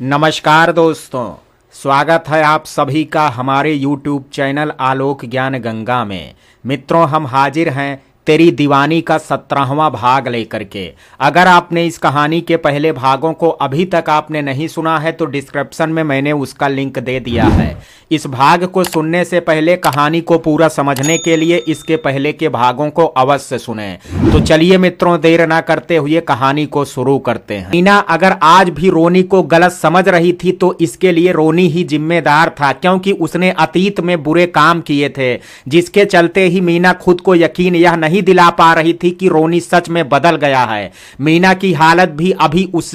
नमस्कार दोस्तों, स्वागत है आप सभी का हमारे YouTube चैनल आलोक ज्ञान गंगा में। मित्रों, हम हाजिर हैं तेरी दीवानी का 17वां भाग लेकर के। अगर आपने इस कहानी के पहले भागों को अभी तक आपने नहीं सुना है तो डिस्क्रिप्शन में मैंने उसका लिंक दे दिया है। इस भाग को सुनने से पहले कहानी को पूरा समझने के लिए इसके पहले के भागों को अवश्य सुनें। तो चलिए मित्रों, देर ना करते हुए कहानी को शुरू करते हैं। मीना अगर आज भी रोनी को गलत समझ रही थी तो इसके लिए रोनी ही जिम्मेदार था, क्योंकि उसने अतीत में बुरे काम किए थे, जिसके चलते ही मीना खुद को यकीन यह नहीं दिला पा रही थी कि रोनी सच में बदल गया है। मीना की हालत भी अभी उस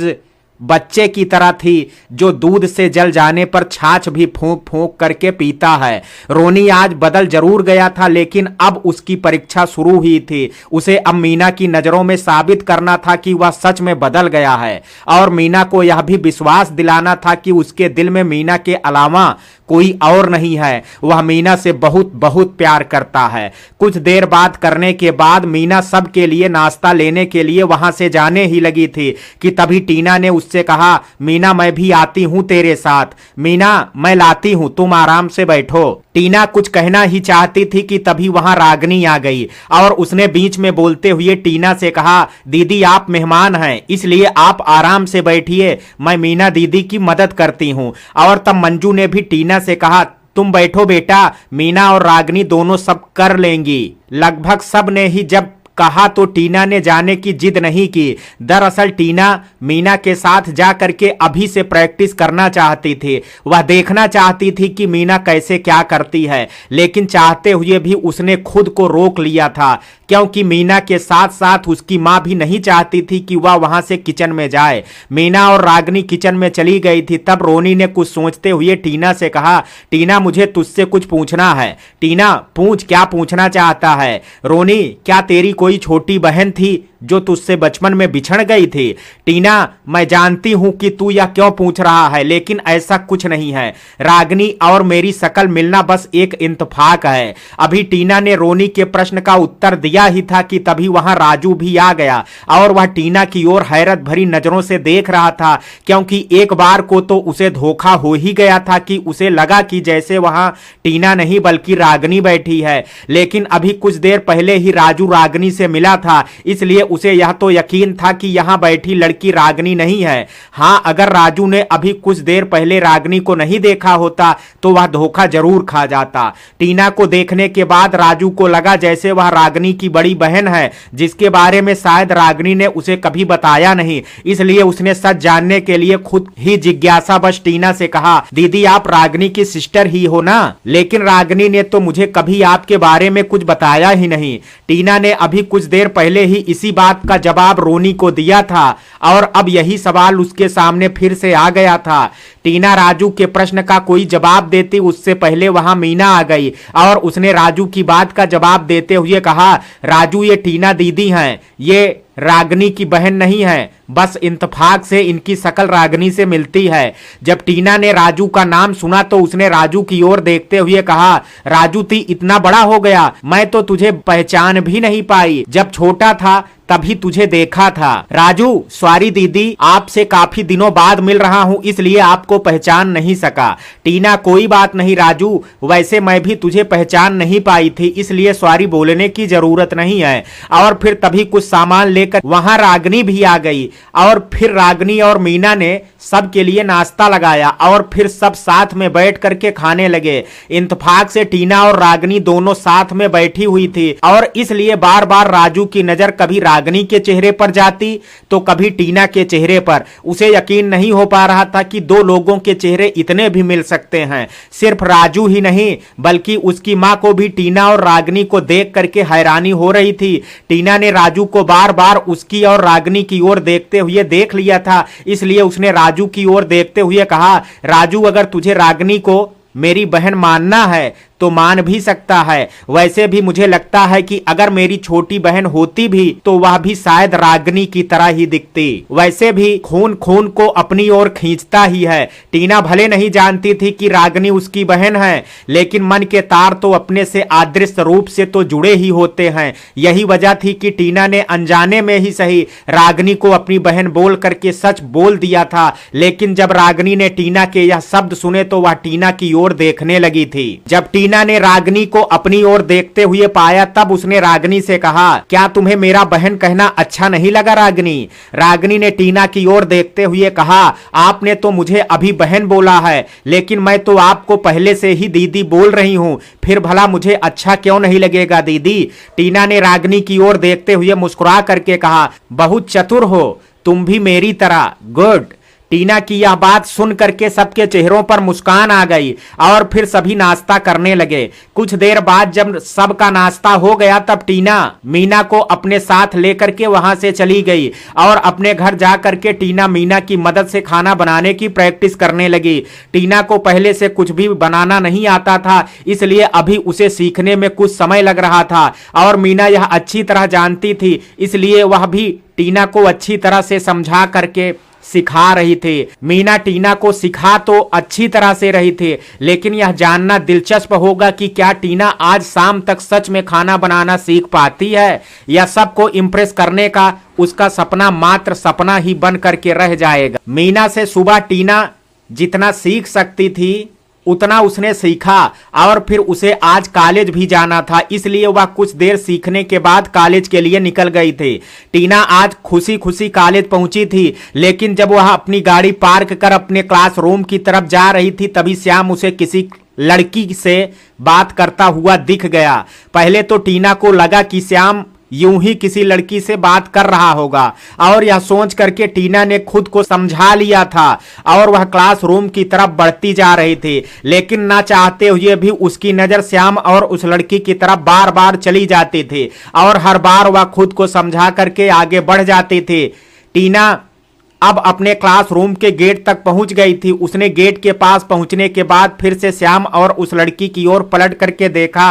बच्चे की तरह थी जो दूध से जल जाने पर छाछ भी फूंक फूंक करके पीता है। रोनी आज बदल जरूर गया था, लेकिन अब उसकी परीक्षा शुरू हुई थी। उसे अब मीना की नजरों में साबित करना था कि वह सच में बदल गया है, और मीना को यह भी विश्वास दिलाना था कि उसके दिल में मीना के अलावा कोई और नहीं है। वह मीना से बहुत बहुत प्यार करता है। कुछ देर बात करने के बाद मीना सबके लिए नाश्ता लेने के लिए वहां से जाने ही लगी थी कि तभी टीना ने उससे कहा, मीना मैं भी आती हूं तेरे साथ। मीना मैं लाती हूं, तुम आराम से बैठो। टीना कुछ कहना ही चाहती थी कि तभी वहां रागनी आ गई और उसने बीच में बोलते हुए टीना से कहा, दीदी आप मेहमान हैं, इसलिए आप आराम से बैठिए, मैं मीना दीदी की मदद करती हूं। और तब मंजू ने भी टीना से कहा, तुम बैठो बेटा, मीना और रागनी दोनों सब कर लेंगी। लगभग सब ने ही जब कहा तो टीना ने जाने की जिद नहीं की। दरअसल टीना मीना के साथ जा करके अभी से प्रैक्टिस करना चाहती थी। वह देखना चाहती थी कि मीना कैसे क्या करती है, लेकिन चाहते हुए भी उसने खुद को रोक लिया था, क्योंकि मीना के साथ साथ उसकी मां भी नहीं चाहती थी कि वह वहां से किचन में जाए। मीना और रागनी किचन में चली गई थी। तब रोनी ने कुछ सोचते हुए टीना से कहा, टीना मुझे तुझसे कुछ पूछना है। टीना पूछ, क्या पूछना चाहता है? रोनी, क्या तेरी कोई छोटी बहन थी जो तुझसे बचपन में बिछड़ गई थी? टीना मैं जानती हूं कि तू यह क्यों पूछ रहा है, लेकिन ऐसा कुछ नहीं है। रागनी और मेरी शकल मिलना बस एक इंतफाक है। अभी टीना ने रोनी के प्रश्न का उत्तर दिया ही था कि तभी वहां राजू भी आ गया और वह टीना की ओर हैरत भरी नजरों से देख रहा था, क्योंकि एक बार को तो उसे धोखा हो ही गया था कि उसे लगा कि जैसे वहां टीना नहीं बल्कि रागनी बैठी है। लेकिन अभी कुछ देर पहले ही राजू रागनी से मिला था, इसलिए उसे यह तो यकीन था कि यहां बैठी लड़की रागनी नहीं है। हां, अगर राजू ने अभी कुछ देर पहले रागनी को नहीं देखा होता तो वह धोखा जरूर खा जाता। टीना को देखने के बाद राजू को लगा जैसे वह रागनी की बड़ी बहन है, जिसके बारे में शायद रागनी ने उसे कभी बताया नहीं। इसलिए उसने सच जानने के लिए खुद ही जिज्ञासावश टीना से कहा, दीदी आप रागनी की सिस्टर ही हो ना? लेकिन रागनी ने तो मुझे कभी आपके बारे में कुछ बताया ही नहीं। टीना ने अभी कुछ देर पहले ही इसी बात का जवाब रोनी को दिया था और अब यही सवाल उसके सामने फिर से आ गया था। टीना राजू के प्रश्न का कोई जवाब देती उससे पहले वहां मीना आ गई और उसने राजू की बात का जवाब देते हुए कहा, राजू ये टीना दीदी हैं, ये रागनी की बहन नहीं है, बस इंतफाक से इनकी शकल रागनी से मिलती है। जब टीना ने राजू का नाम सुना तो उसने राजू की ओर देखते हुए कहा, राजू तू इतना बड़ा हो गया, मैं तो तुझे पहचान भी नहीं पाई। जब छोटा था तभी तुझे देखा था। राजू सॉरी दीदी, आपसे काफी दिनों बाद मिल रहा हूं, इसलिए आपको पहचान नहीं सका। टीना कोई बात नहीं राजू, वैसे मैं भी तुझे पहचान नहीं पाई थी, इसलिए सॉरी बोलने की जरूरत नहीं है। और फिर तभी कुछ सामान लेकर वहां रागनी भी आ गई और फिर रागनी और मीना ने सबके लिए नाश्ता लगाया और फिर सब साथ में बैठ करके खाने लगे। इंतफाक से टीना और रागनी दोनों साथ में बैठी हुई थी और इसलिए बार बार राजू की नजर कभी रागनी के चेहरे पर जाती तो कभी टीना के चेहरे पर। उसे यकीन नहीं हो पा रहा था कि दो लोगों के चेहरे इतने भी मिल सकते हैं। सिर्फ राजू ही नहीं बल्कि उसकी मां को भी टीना और रागनी को देख करके हैरानी हो रही थी। टीना ने राजू को बार बार उसकी और रागनी की ओर देखते हुए देख लिया था, इसलिए उसने राजू की ओर देखते हुए कहा, राजू अगर तुझे रागनी को मेरी बहन मानना है तो मान भी सकता है। वैसे भी मुझे लगता है कि अगर मेरी छोटी बहन होती भी तो वह भी शायद रागिनी की तरह ही दिखती। वैसे भी खून खून को अपनी ओर खींचता ही है। टीना भले नहीं जानती थी कि रागिनी उसकी बहन है, लेकिन मन के तार तो अपने से अदृश्य रूप से तो जुड़े ही होते हैं। यही वजह थी कि टीना ने अनजाने में ही सही रागिनी को अपनी बहन बोल करके सच बोल दिया था। लेकिन जब रागिनी ने टीना के यह शब्द सुने तो वह टीना की ओर देखने लगी थी। जब टीना ने रागिनी को अपनी ओर देखते हुए पाया तब उसने रागिनी से कहा, क्या तुम्हें मेरा बहन कहना अच्छा नहीं लगा रागिनी? रागिनी ने टीना की ओर देखते हुए कहा, आपने तो मुझे अभी बहन बोला है, लेकिन मैं तो आपको पहले से ही दीदी बोल रही हूं, फिर भला मुझे अच्छा क्यों नहीं लगेगा दीदी? टीना ने रागिनी की ओर देखते हुए मुस्कुरा करके कहा, बहुत चतुर हो तुम भी मेरी तरह। गुड। टीना की यह बात सुन करके सबके चेहरों पर मुस्कान आ गई और फिर सभी नाश्ता करने लगे। कुछ देर बाद जब सबका नाश्ता हो गया तब टीना मीना को अपने साथ लेकर के वहां से चली गई और अपने घर जा करके टीना मीना की मदद से खाना बनाने की प्रैक्टिस करने लगी। टीना को पहले से कुछ भी बनाना नहीं आता था, इसलिए अभी उसे सीखने में कुछ समय लग रहा था और मीना यह अच्छी तरह जानती थी, इसलिए वह भी टीना को अच्छी तरह से समझा करके सिखा रही थी। मीना टीना को सिखा तो अच्छी तरह से रही थी, लेकिन यह जानना दिलचस्प होगा कि क्या टीना आज शाम तक सच में खाना बनाना सीख पाती है या सबको इम्प्रेस करने का उसका सपना मात्र सपना ही बन करके रह जाएगा। मीना से सुबह टीना जितना सीख सकती थी उतना उसने सीखा और फिर उसे आज कॉलेज भी जाना था, इसलिए वह कुछ देर सीखने के बाद कॉलेज के लिए निकल गई थी। टीना आज खुशी खुशी कॉलेज पहुंची थी, लेकिन जब वह अपनी गाड़ी पार्क कर अपने क्लासरूम की तरफ जा रही थी तभी श्याम उसे किसी लड़की से बात करता हुआ दिख गया। पहले तो टीना को लगा कि श्याम यूं ही किसी लड़की से बात कर रहा होगा और यह सोच करके टीना ने खुद को समझा लिया था और वह क्लासरूम की तरफ बढ़ती जा रही थी, लेकिन ना चाहते हुए भी उसकी नजर श्याम और उस लड़की की तरफ बार बार चली जाती थी और हर बार वह खुद को समझा करके आगे बढ़ जाती थी। टीना अब अपने क्लासरूम के गेट तक पहुंच गई थी। उसने गेट के पास पहुंचने के बाद फिर से श्याम और उस लड़की की ओर पलट करके देखा।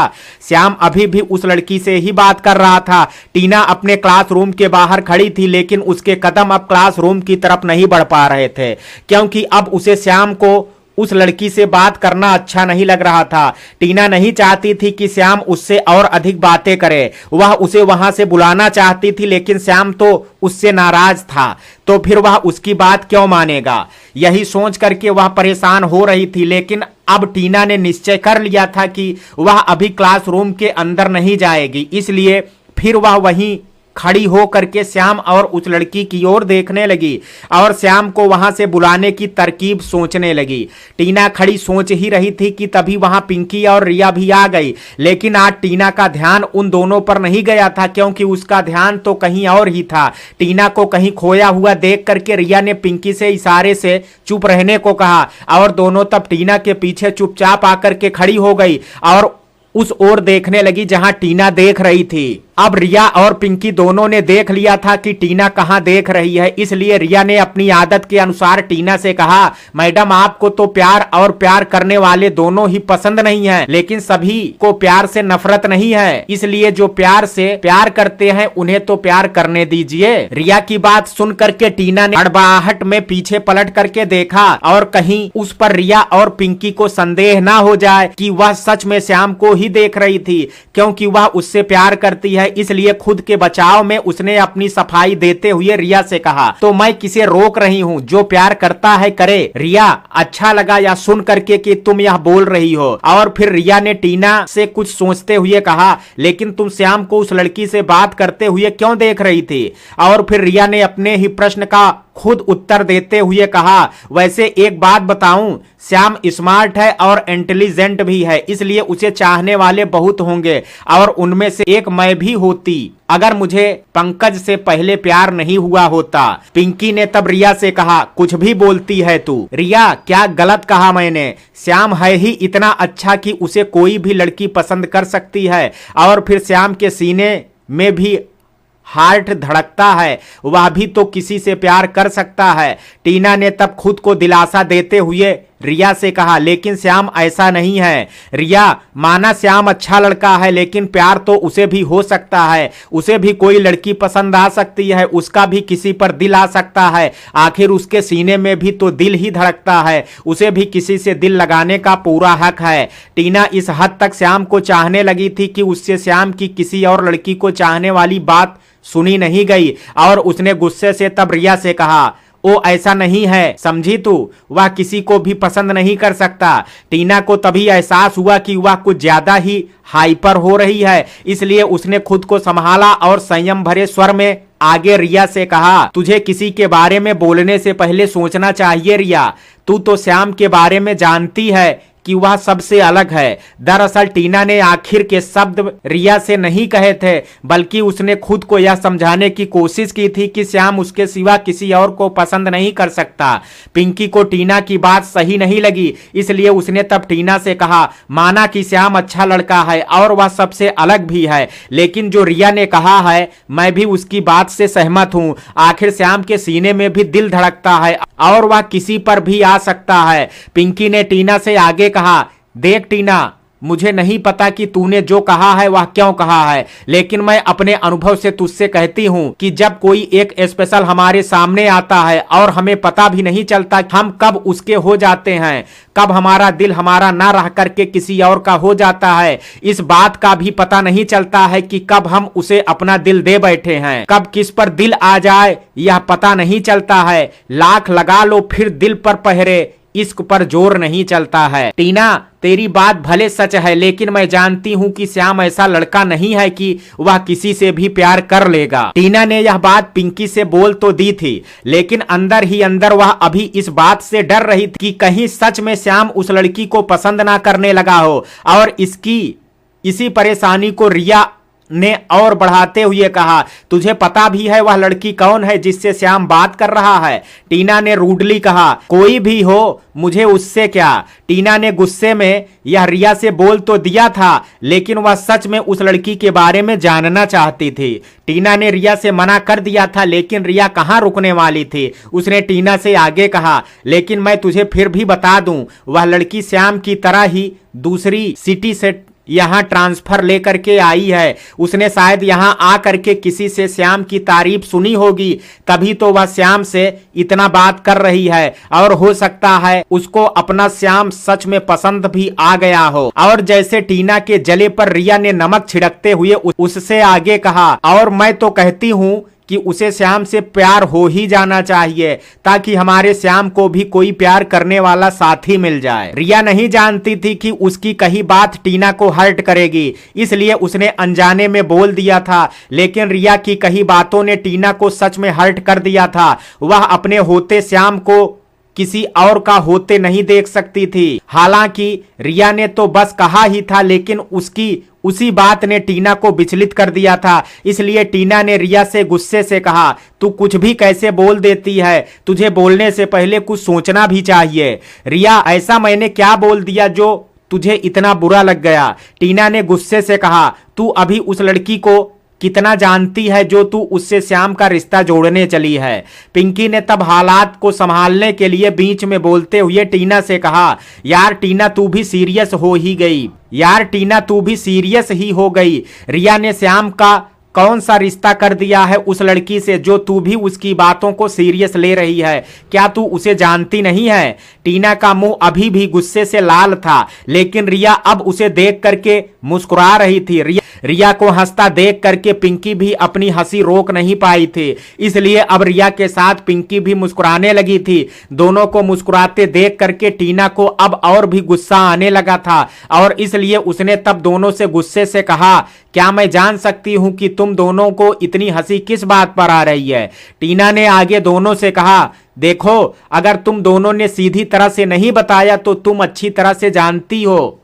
श्याम अभी भी उस लड़की से ही बात कर रहा था। टीना अपने क्लासरूम के बाहर खड़ी थी, लेकिन उसके कदम अब क्लासरूम की तरफ नहीं बढ़ पा रहे थे, क्योंकि अब उसे श्याम को उस लड़की से बात करना अच्छा नहीं लग रहा था। टीना नहीं चाहती थी कि श्याम उससे और अधिक बातें करे। वह उसे वहां से बुलाना चाहती थी, लेकिन श्याम तो उससे नाराज था, तो फिर वह उसकी बात क्यों मानेगा? यही सोच करके वह परेशान हो रही थी। लेकिन अब टीना ने निश्चय कर लिया था कि वह अभी क्लासरूम के अंदर नहीं जाएगी, इसलिए फिर वह वहीं खड़ी हो करके श्याम और उस लड़की की ओर देखने लगी और श्याम को वहां से बुलाने की तरकीब सोचने लगी। टीना खड़ी सोच ही रही थी कि तभी वहां पिंकी और रिया भी आ गई, लेकिन आज टीना का ध्यान उन दोनों पर नहीं गया था, क्योंकि उसका ध्यान तो कहीं और ही था। टीना को कहीं खोया हुआ देख करके रिया ने पिंकी से इशारे से चुप रहने को कहा और दोनों तब टीना के पीछे चुपचाप आकर के खड़ी हो गई और उस ओर देखने लगी जहां टीना देख रही थी। अब रिया और पिंकी दोनों ने देख लिया था कि टीना कहां देख रही है, इसलिए रिया ने अपनी आदत के अनुसार टीना से कहा, मैडम आपको तो प्यार और प्यार करने वाले दोनों ही पसंद नहीं है, लेकिन सभी को प्यार से नफरत नहीं है, इसलिए जो प्यार से प्यार करते हैं उन्हें तो प्यार करने दीजिए। रिया की बात सुन करके टीना ने हड़बड़ाहट में पीछे पलट करके देखा और कहीं उस पर रिया और पिंकी को संदेह ना हो जाए कि वह सच में श्याम को ही देख रही थी, क्योंकि वह उससे प्यार करती है। इसलिए खुद के बचाव में उसने अपनी सफाई देते हुए रिया से कहा, तो मैं किसे रोक रही हूँ, जो प्यार करता है करे। रिया, अच्छा लगा यह सुन करके कि तुम यह बोल रही हो। और फिर रिया ने टीना से कुछ सोचते हुए कहा, लेकिन तुम श्याम को उस लड़की से बात करते हुए क्यों देख रही थी? और फिर रिया ने अपने ही प्रश्न का खुद उत्तर देते हुए कहा, वैसे एक बात बताऊं, श्याम स्मार्ट है और इंटेलिजेंट भी है, इसलिए उसे चाहने वाले बहुत होंगे और उनमें से एक मैं भी होती अगर मुझे पंकज से पहले प्यार नहीं हुआ होता। पिंकी ने तब रिया से कहा, कुछ भी बोलती है तू? रिया, क्या गलत कहा मैंने? श्याम है ही इतना अच्छा कि उसे कोई भी लड़की पसंद कर सकती है और फिर श्याम के सीने में भी हार्ट धड़कता है, वह भी तो किसी से प्यार कर सकता है। टीना ने तब खुद को दिलासा देते हुए रिया से कहा, लेकिन श्याम ऐसा नहीं है। रिया, माना श्याम अच्छा लड़का है, लेकिन प्यार तो उसे भी हो सकता है, उसे भी कोई लड़की पसंद आ सकती है, उसका भी किसी पर दिल आ सकता है, आखिर उसके सीने में भी तो दिल ही धड़कता है, उसे भी किसी से दिल लगाने का पूरा हक है। टीना इस हद तक श्याम को चाहने लगी थी कि उससे श्याम की किसी और लड़की को चाहने वाली बात सुनी नहीं गई, और उसने गुस्से से तब रिया से कहा, ओ ऐसा नहीं है, समझी तू, वह किसी को भी पसंद नहीं कर सकता। टीना को तभी एहसास हुआ कि वह कुछ ज्यादा ही हाइपर हो रही है, इसलिए उसने खुद को संभाला और संयम भरे स्वर में आगे रिया से कहा, तुझे किसी के बारे में बोलने से पहले सोचना चाहिए रिया, तू तो श्याम के बारे में जानती है कि वह सबसे अलग है। दरअसल टीना ने आखिर के शब्द रिया से नहीं कहे थे, बल्कि उसने खुद को यह समझाने की कोशिश की थी कि श्याम उसके सिवा किसी और को पसंद नहीं कर सकता। पिंकी को टीना की बात सही नहीं लगी, इसलिए उसने तब टीना से कहा, माना कि श्याम अच्छा लड़का है और वह सबसे अलग भी है, लेकिन जो रिया ने कहा है मैं भी उसकी बात से सहमत हूं। आखिर श्याम के सीने में भी दिल धड़कता है और वह किसी पर भी आ सकता है। पिंकी ने टीना से आगे कहा, देख टीना, मुझे नहीं पता कि तूने जो कहा है वह क्यों कहा है, लेकिन मैं अपने अनुभव से तुझसे कहती हूं कि जब कोई एक स्पेशल हमारे सामने आता है और हमें पता भी नहीं चलता हम कब उसके हो जाते हैं, कब हमारा दिल हमारा ना रह करके किसी और का हो जाता है, इस बात का भी पता नहीं चलता है कि कब हम उसे अपना दिल दे बैठे हैं, कब किस पर दिल आ जाए यह पता नहीं चलता है। लाख लगा लो फिर दिल पर पहरे, इश्क पर जोर नहीं चलता है। टीना, तेरी बात भले सच है, लेकिन मैं जानती हूँ कि श्याम ऐसा लड़का नहीं है कि वह किसी से भी प्यार कर लेगा। टीना ने यह बात पिंकी से बोल तो दी थी, लेकिन अंदर ही अंदर वह अभी इस बात से डर रही थी कि कहीं सच में श्याम उस लड़की को पसंद ना करने लगा हो। और इसी परेशानी को रिया ने और बढ़ाते हुए कहा, तुझे पता भी है वह लड़की कौन है जिससे श्याम बात कर रहा है? टीना ने रूडली कहा, कोई भी हो, मुझे उससे क्या। टीना ने गुस्से में यह रिया से बोल तो दिया था, लेकिन वह सच में उस लड़की के बारे में जानना चाहती थी। टीना ने रिया से मना कर दिया था, लेकिन रिया कहाँ रुकने वाली थी। उसने टीना से आगे कहा, लेकिन मैं तुझे फिर भी बता दूं, वह लड़की श्याम की तरह ही दूसरी सिटी से यहाँ ट्रांसफर लेकर के आई है। उसने शायद यहाँ आ करके किसी से श्याम की तारीफ सुनी होगी, तभी तो वह श्याम से इतना बात कर रही है, और हो सकता है उसको अपना श्याम सच में पसंद भी आ गया हो। और जैसे टीना के जले पर रिया ने नमक छिड़कते हुए उससे आगे कहा, और मैं तो कहती हूँ कि उसे श्याम से प्यार हो ही जाना चाहिए, ताकि हमारे श्याम को भी कोई प्यार करने वाला साथी मिल जाए। रिया नहीं जानती थी कि उसकी कही बात टीना को हर्ट करेगी, इसलिए उसने अनजाने में बोल दिया था, लेकिन रिया की कही बातों ने टीना को सच में हर्ट कर दिया था। वह अपने होते श्याम को किसी और का होते नहीं देख सकती थी। हालांकि रिया ने तो बस कहा ही था, लेकिन उसी बात ने टीना को विचलित कर दिया था। इसलिए टीना ने रिया से गुस्से से कहा, तू कुछ भी कैसे बोल देती है, तुझे बोलने से पहले कुछ सोचना भी चाहिए। रिया, ऐसा मैंने क्या बोल दिया जो तुझे इतना बुरा लग गया? टीना ने गुस्से से कहा, तू अभी उस लड़की को कितना जानती है जो तू उससे श्याम का रिश्ता जोड़ने चली है? पिंकी ने तब हालात को संभालने के लिए बीच में बोलते हुए टीना से कहा, यार टीना, तू भी सीरियस हो ही गई। यार टीना, तू भी सीरियस ही हो गई। रिया ने श्याम का कौन सा रिश्ता कर दिया है उस लड़की से जो तू भी उसकी बातों को सीरियस ले रही है? क्या तू उसे जानती नहीं है? टीना का मुंह अभी भी गुस्से से लाल था, लेकिन रिया अब उसे देख करके मुस्कुरा रही थी। रिया को हंसता देख करके पिंकी भी अपनी हंसी रोक नहीं पाई थी, इसलिए अब रिया के साथ पिंकी भी मुस्कुराने लगी थी। दोनों को मुस्कुराते देख करके टीना को अब और भी गुस्सा आने लगा था, और इसलिए उसने तब दोनों से गुस्से से कहा, क्या मैं जान सकती हूं कि तुम दोनों को इतनी हंसी किस बात पर आ रही है? टीना ने आगे दोनों से कहा, देखो, अगर तुम दोनों ने सीधी तरह से नहीं बताया तो तुम अच्छी तरह से जानती हो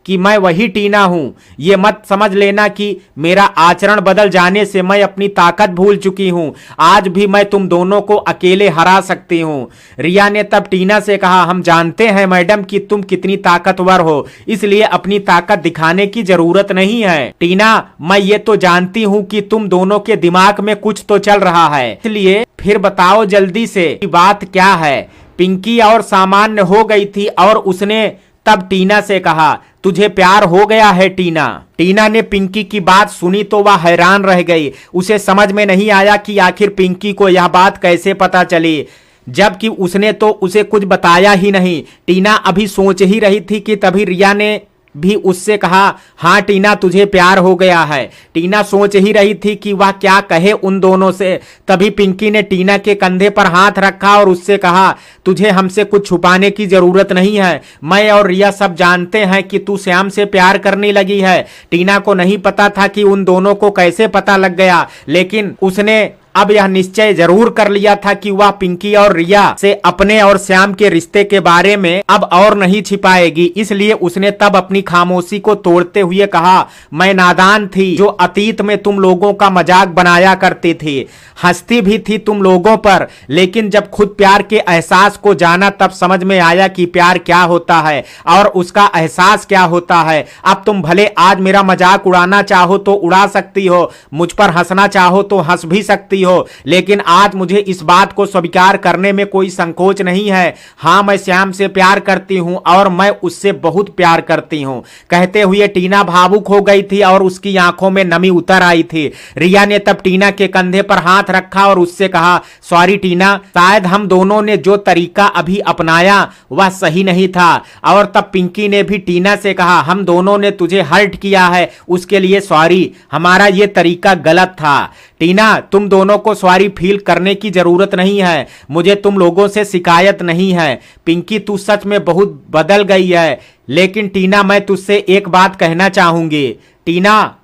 कि मैं वही टीना हूं। ये मत समझ लेना कि मेरा आचरण बदल जाने से मैं अपनी ताकत भूल चुकी हूं। आज भी मैं तुम दोनों को अकेले हरा सकती हूं। रिया ने तब टीना से कहा, हम जानते हैं मैडम कि तुम कितनी ताकतवर हो, इसलिए अपनी ताकत दिखाने की जरूरत नहीं है। टीना, मैं ये तो जानती हूं कि तुम दोनों के दिमाग में कुछ तो चल रहा है, इसलिए फिर बताओ जल्दी से बात क्या है? पिंकी और सामान्य हो गई थी और उसने तब टीना से कहा, तुझे प्यार हो गया है टीना। टीना ने पिंकी की बात सुनी तो वह हैरान रह गई। उसे समझ में नहीं आया कि आखिर पिंकी को यह बात कैसे पता चली, जबकि उसने तो उसे कुछ बताया ही नहीं। टीना अभी सोच ही रही थी कि तभी रिया ने भी उससे कहा, हाँ टीना तुझे प्यार हो गया है। टीना सोच ही रही थी कि वह क्या कहे उन दोनों से, तभी पिंकी ने टीना के कंधे पर हाथ रखा और उससे कहा, तुझे हमसे कुछ छुपाने की जरूरत नहीं है। मैं और रिया सब जानते हैं कि तू श्याम से प्यार करने लगी है। टीना को नहीं पता था कि उन दोनों को कैसे पता लग गया, लेकिन उसने अब यह निश्चय जरूर कर लिया था कि वह पिंकी और रिया से अपने और श्याम के रिश्ते के बारे में अब और नहीं छिपाएगी। इसलिए उसने तब अपनी खामोशी को तोड़ते हुए कहा, मैं नादान थी जो अतीत में तुम लोगों का मजाक बनाया करती थी, हंसती भी थी तुम लोगों पर, लेकिन जब खुद प्यार के एहसास को जाना तब समझ में आया कि प्यार क्या होता है और उसका एहसास क्या होता है। अब तुम भले आज मेरा मजाक उड़ाना चाहो तो उड़ा सकती हो, मुझ पर हंसना चाहो तो हंस भी सकती हो, लेकिन आज मुझे इस बात को स्वीकार करने में कोई संकोच नहीं है। हां, मैं श्याम से प्यार करती हूं और मैं उससे बहुत प्यार करती हूं। कहते हुए टीना भावुक हो गई थी और उसकी आंखों में नमी उतर आई थी। रिया ने तब टीना के कंधे पर हाथ रखा और उससे कहा, सॉरी टीना, शायद हम दोनों ने जो तरीका अभी अपनाया वह सही नहीं था। और तब पिंकी ने भी टीना से कहा, हम दोनों ने तुझे हर्ट किया है, उसके लिए सॉरी, हमारा यह तरीका गलत था। टीना, तुम दोनों को सॉरी फील करने की जरूरत नहीं है, मुझे तुम लोगों से शिकायत नहीं है। पिंकी, तू सच में बहुत बदल गई है, लेकिन टीना मैं तुझसे एक बात कहना चाहूंगी। टीना,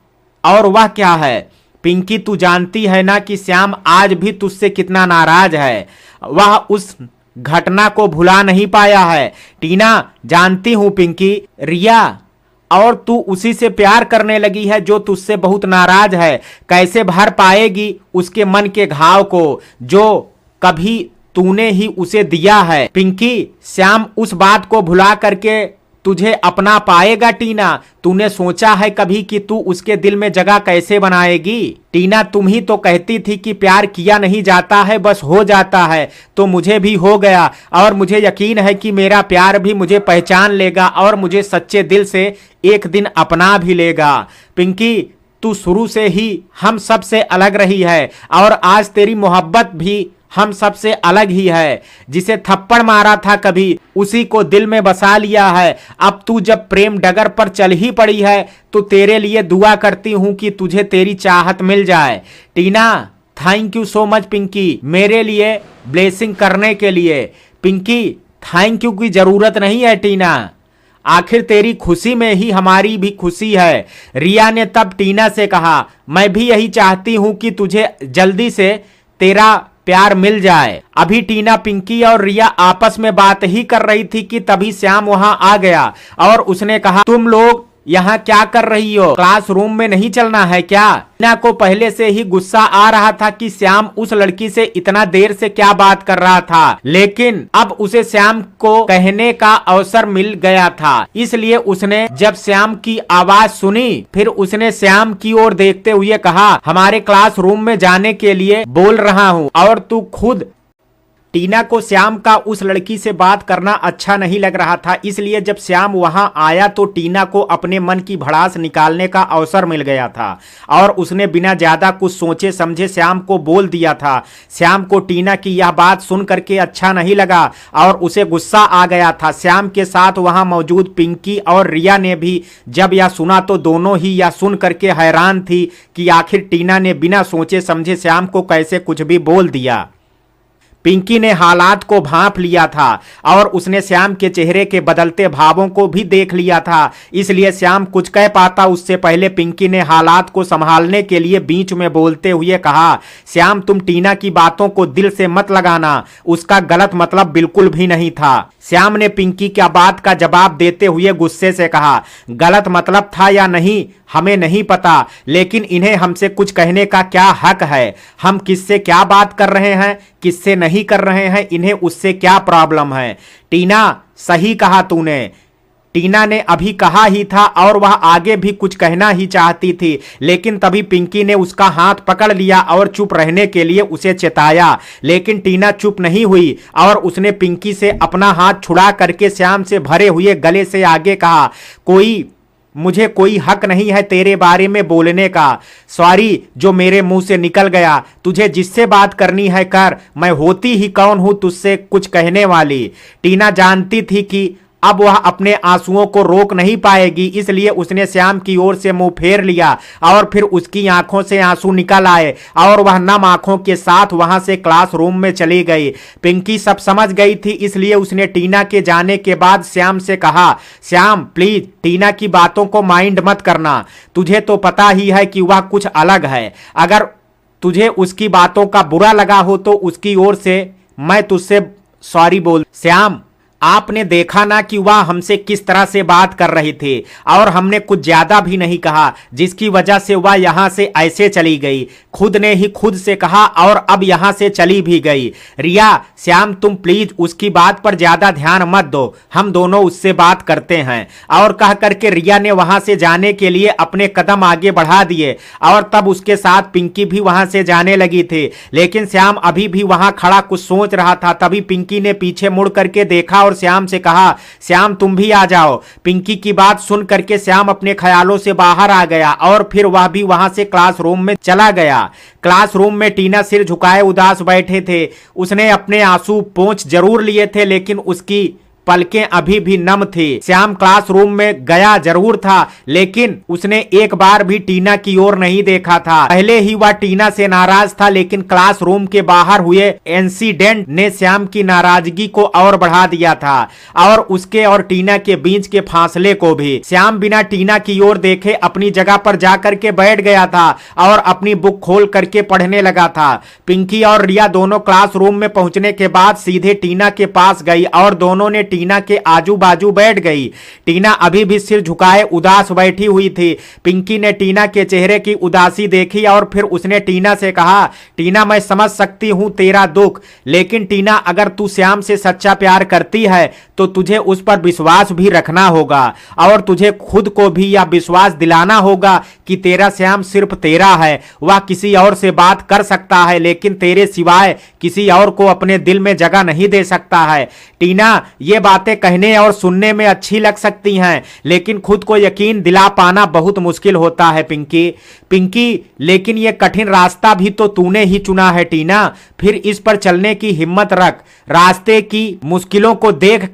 और वह क्या है? पिंकी, तू जानती है ना कि श्याम आज भी तुझसे कितना नाराज है, वह उस घटना को भुला नहीं पाया है। टीना, जानती हूं पिंकी। रिया, और तू उसी से प्यार करने लगी है जो तुझसे बहुत नाराज है। कैसे भर पाएगी उसके मन के घाव को जो कभी तूने ही उसे दिया है? पिंकी, श्याम उस बात को भुला करके तुझे अपना पाएगा। टीना, तूने सोचा है कभी कि तू उसके दिल में जगह कैसे बनाएगी? टीना, तुम ही तो कहती थी कि प्यार किया नहीं जाता है, बस हो जाता है, तो मुझे भी हो गया और मुझे यकीन है कि मेरा प्यार भी मुझे पहचान लेगा और मुझे सच्चे दिल से एक दिन अपना भी लेगा। पिंकी, तू शुरू से ही हम सब से अलग रही है और आज तेरी मोहब्बत भी हम सबसे अलग ही है। जिसे थप्पड़ मारा था कभी, उसी को दिल में बसा लिया है। अब तू जब प्रेम डगर पर चल ही पड़ी है तो तेरे लिए दुआ करती हूं कि तुझे तेरी चाहत मिल जाए। Tina, thank you so much Pinky, मेरे लिए ब्लेसिंग करने के लिए। पिंकी, थैंक यू की जरूरत नहीं है टीना, आखिर तेरी खुशी में ही हमारी भी खुशी है। रिया ने तब टीना से कहा, मैं भी यही चाहती हूं कि तुझे जल्दी से तेरा प्यार मिल जाए। अभी टीना, पिंकी और रिया आपस में बात ही कर रही थी कि तभी श्याम वहां आ गया और उसने कहा, तुम लोग यहाँ क्या कर रही हो? क्लासरूम में नहीं चलना है क्या? टीना को पहले से ही गुस्सा आ रहा था कि श्याम उस लड़की से इतना देर से क्या बात कर रहा था, लेकिन अब उसे श्याम को कहने का अवसर मिल गया था। इसलिए उसने जब श्याम की आवाज सुनी फिर उसने श्याम की ओर देखते हुए कहा, हमारे क्लासरूम में जाने के लिए बोल रहा हूँ और तू खुद। टीना को श्याम का उस लड़की से बात करना अच्छा नहीं लग रहा था, इसलिए जब श्याम वहां आया तो टीना को अपने मन की भड़ास निकालने का अवसर मिल गया था और उसने बिना ज्यादा कुछ सोचे समझे श्याम को बोल दिया था। श्याम को टीना की यह बात सुन करके अच्छा नहीं लगा और उसे गुस्सा आ गया था। श्याम के साथ वहां मौजूद पिंकी और रिया ने भी जब यह सुना तो दोनों ही यह सुन करके हैरान थी कि आखिर टीना ने बिना सोचे समझे श्याम को कैसे कुछ भी बोल दिया। पिंकी ने हालात को भांप लिया था और उसने श्याम के चेहरे के बदलते भावों को भी देख लिया था, इसलिए श्याम कुछ कह पाता उससे पहले पिंकी ने हालात को संभालने के लिए बीच में बोलते हुए कहा, श्याम, तुम टीना की बातों को दिल से मत लगाना, उसका गलत मतलब बिल्कुल भी नहीं था। श्याम ने पिंकी की बात का जवाब देते हुए गुस्से से कहा, गलत मतलब था या नहीं हमें नहीं पता, लेकिन इन्हें हमसे कुछ कहने का क्या हक है? हम किससे क्या बात कर रहे हैं, किससे नहीं कर रहे हैं, इन्हें उससे क्या प्रॉब्लम है? टीना, सही कहा तूने। टीना ने अभी कहा ही था और वह आगे भी कुछ कहना ही चाहती थी, लेकिन तभी पिंकी ने उसका हाथ पकड़ लिया और चुप रहने के लिए उसे चेताया। लेकिन टीना चुप नहीं हुई और उसने पिंकी से अपना हाथ छुड़ा करके श्याम से भरे हुए गले से आगे कहा, मुझे कोई हक नहीं है तेरे बारे में बोलने का। सॉरी जो मेरे मुंह से निकल गया। तुझे जिससे बात करनी है कर, मैं होती ही कौन हूं तुझसे कुछ कहने वाली। टीना जानती थी कि अब वह अपने आंसुओं को रोक नहीं पाएगी, इसलिए उसने श्याम की ओर से मुंह फेर लिया और फिर उसकी आंखों से आंसू निकल आए और वह नम आंखों के साथ वहां से क्लासरूम में चली गई। पिंकी सब समझ गई थी, इसलिए उसने टीना के जाने के बाद श्याम से कहा, श्याम प्लीज टीना की बातों को माइंड मत करना। तुझे तो पता ही है कि वह कुछ अलग है। अगर तुझे उसकी बातों का बुरा लगा हो तो उसकी ओर से मैं तुझसे सॉरी बोल। श्याम आपने देखा ना कि वह हमसे किस तरह से बात कर रही थी और हमने कुछ ज्यादा भी नहीं कहा, जिसकी वजह से वह यहां से ऐसे चली गई। खुद ने ही खुद से कहा और अब यहां से चली भी गई। रिया श्याम तुम प्लीज उसकी बात पर ज्यादा ध्यान मत दो, हम दोनों उससे बात करते हैं। और कह करके रिया ने वहां से जाने के लिए अपने कदम आगे बढ़ा दिए और तब उसके साथ पिंकी भी वहां से जाने लगी थी। लेकिन श्याम अभी भी वहां खड़ा कुछ सोच रहा था। तभी पिंकी ने पीछे मुड़ करके देखा और श्याम से कहा, श्याम तुम भी आ जाओ। पिंकी की बात सुन करके श्याम अपने ख्यालों से बाहर आ गया और फिर वह भी वहां से क्लासरूम में चला गया। क्लासरूम में टीना सिर झुकाए उदास बैठे थे। उसने अपने आंसू पोंछ जरूर लिए थे, लेकिन उसकी पलकें अभी भी नम थी। श्याम क्लासरूम में गया जरूर था, लेकिन उसने एक बार भी टीना की ओर नहीं देखा था। पहले ही वह टीना से नाराज था, लेकिन क्लासरूम के बाहर हुए इंसिडेंट ने श्याम की नाराजगी को और बढ़ा दिया था और उसके और टीना के बीच के फासले को भी। श्याम बिना टीना की ओर देखे अपनी जगह पर जाकर के बैठ गया था और अपनी बुक खोल करके पढ़ने लगा था। पिंकी और रिया दोनों क्लासरूम में पहुंचने के बाद सीधे टीना के पास गई और दोनों ने टीना के आजू बाजू बैठ गई। टीना अभी भी सिर झुकाए उदास बैठी हुई थी। पिंकी ने टीना के चेहरे की उदासी देखी और फिर उसने टीना से कहा, टीना मैं समझ सकती हूं तेरा दुख, लेकिन टीना अगर तू श्याम से सच्चा प्यार करती है तो तुझे उस पर विश्वास भी रखना होगा और तुझे खुद को भी यह विश्वास दिलाना होगा कि तेरा श्याम सिर्फ तेरा है। वह किसी और से बात कर सकता है, लेकिन तेरे सिवाय किसी और को अपने दिल में जगह नहीं दे सकता है। टीना ये बातें कहने और सुनने में अच्छी लग सकती हैं, लेकिन खुद को यकीन दिला पाना बहुत मुश्किल होता है पिंकी, लेकिन ये कठिन रास्ता भी तो तूने ही चुना है टीना, फिर इस पर चलने की हिम्मत रख। रास्ते की मुश्किलों को देख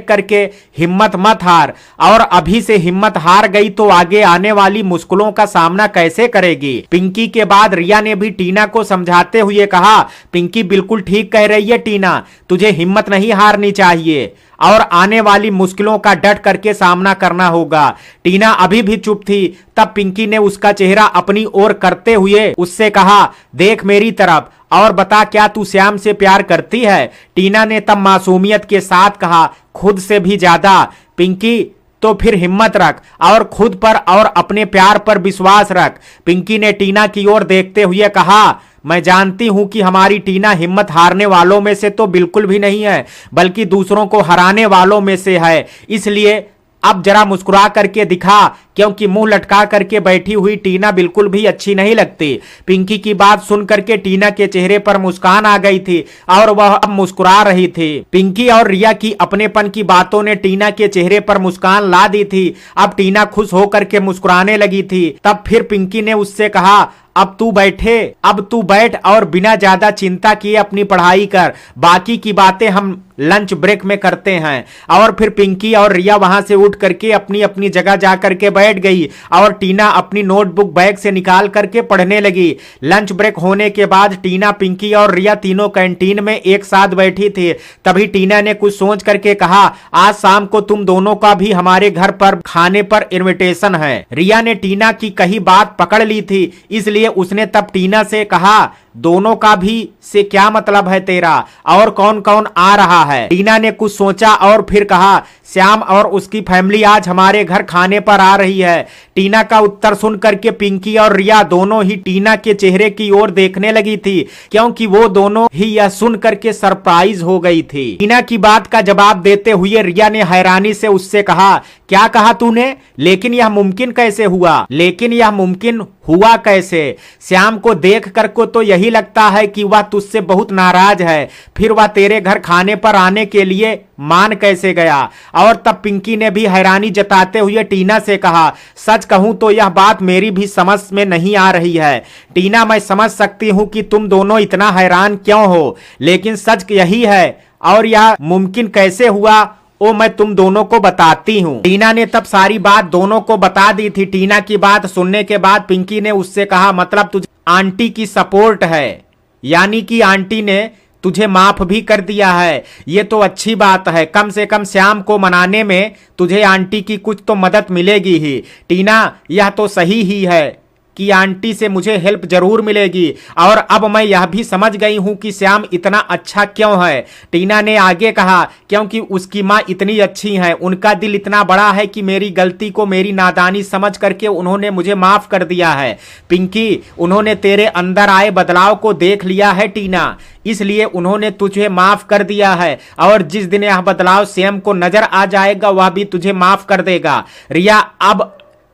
करके हिम्मत मत हार, और अभी से हिम्मत हार गई तो आगे आने वाली मुश्किलों का सामना कैसे करेगी। पिंकी के बाद रिया ने भी टीना को समझाते हुए कहा, पिंकी बिल्कुल ठीक कह रही है टीना, तुझे हिम्मत नहीं हारनी चाहिए और आने वाली मुश्किलों का डट करके सामना करना होगा। टीना अभी भी चुप थी। तब पिंकी ने उसका चेहरा अपनी ओर करते हुए उससे कहा, देख मेरी तरफ और बता क्या तू श्याम से प्यार करती है। टीना ने तब मासूमियत के साथ कहा, खुद से भी ज्यादा। पिंकी तो फिर हिम्मत रख और खुद पर और अपने प्यार पर विश्वास रख। पिंकी ने टीना की ओर देखते हुए कहा, मैं जानती हूं कि हमारी टीना हिम्मत हारने वालों में से तो बिल्कुल भी नहीं है, बल्कि दूसरों को हराने वालों में से है। इसलिए अब जरा मुस्कुरा करके दिखा, क्योंकि मुंह लटका करके बैठी हुई टीना बिल्कुल भी अच्छी नहीं लगती। पिंकी की बात सुन करके टीना के चेहरे पर मुस्कान आ गई थी और वह अब मुस्कुरा रही थी। पिंकी और रिया की अपनेपन की बातों ने टीना के चेहरे पर मुस्कान ला दी थी। अब टीना खुश होकर के मुस्कुराने लगी थी। तब फिर पिंकी ने उससे कहा, अब तू बैठ और बिना ज्यादा चिंता किए अपनी पढ़ाई कर, बाकी की बातें हम लंच ब्रेक में करते हैं। और फिर पिंकी और रिया वहां से उठ करके अपनी अपनी जगह जा करके बैठ गई और टीना अपनी नोटबुक बैग से निकाल करके पढ़ने लगी। लंच ब्रेक होने के बाद टीना, पिंकी और रिया तीनों कैंटीन में एक साथ बैठी थी। तभी टीना ने कुछ सोच करके कहा, आज शाम को तुम दोनों का भी हमारे घर पर खाने पर इनविटेशन है। रिया ने टीना की कही बात पकड़ ली थी, इसलिए उसने तब टीना से कहा, दोनों का भी से क्या मतलब है तेरा, और कौन कौन आ रहा है? टीना ने कुछ सोचा और फिर कहा, श्याम और उसकी फैमिली आज हमारे घर खाने पर आ रही है। टीना का उत्तर सुन करके पिंकी और रिया दोनों ही टीना के चेहरे की ओर देखने लगी थी, क्योंकि वो दोनों ही यह सुन करके सरप्राइज हो गई थी। टीना की बात का जवाब देते हुए रिया ने हैरानी से उससे कहा, क्या कहा तूने? लेकिन यह मुमकिन कैसे हुआ? लेकिन यह मुमकिन हुआ कैसे? श्याम को देख कर को तो यही लगता है कि वह तुझसे बहुत नाराज है, फिर वह तेरे घर खाने पर आने के लिए मान कैसे गया? और तब पिंकी ने भी हैरानी जताते हुए टीना से कहा, सच कहूं तो यह बात मेरी भी समझ में नहीं आ रही है। टीना, मैं समझ सकती हूं कि तुम दोनों इतना हैरान क्यों हो, लेकिन सच यही है, और यह मुमकिन कैसे हुआ ओ मैं तुम दोनों को बताती हूँ। टीना ने तब सारी बात दोनों को बता दी थी। टीना की बात सुनने के बाद पिंकी ने उससे कहा, मतलब तुझे आंटी की सपोर्ट है, यानी कि आंटी ने तुझे माफ भी कर दिया है। ये तो अच्छी बात है, कम से कम श्याम को मनाने में तुझे आंटी की कुछ तो मदद मिलेगी ही। टीना, यह तो सही ही है कि आंटी से मुझे हेल्प जरूर मिलेगी, और अब मैं यह भी समझ गई हूं कि श्याम इतना अच्छा क्यों है। टीना ने आगे कहा, क्योंकि उसकी माँ इतनी अच्छी है, उनका दिल इतना बड़ा है कि मेरी गलती को मेरी नादानी समझ करके उन्होंने मुझे माफ कर दिया है। पिंकी, उन्होंने तेरे अंदर आए बदलाव को देख लिया है टीना, इसलिए उन्होंने तुझे माफ कर दिया है, और जिस दिन यह बदलाव श्याम को नजर आ जाएगा वह भी तुझे माफ कर देगा।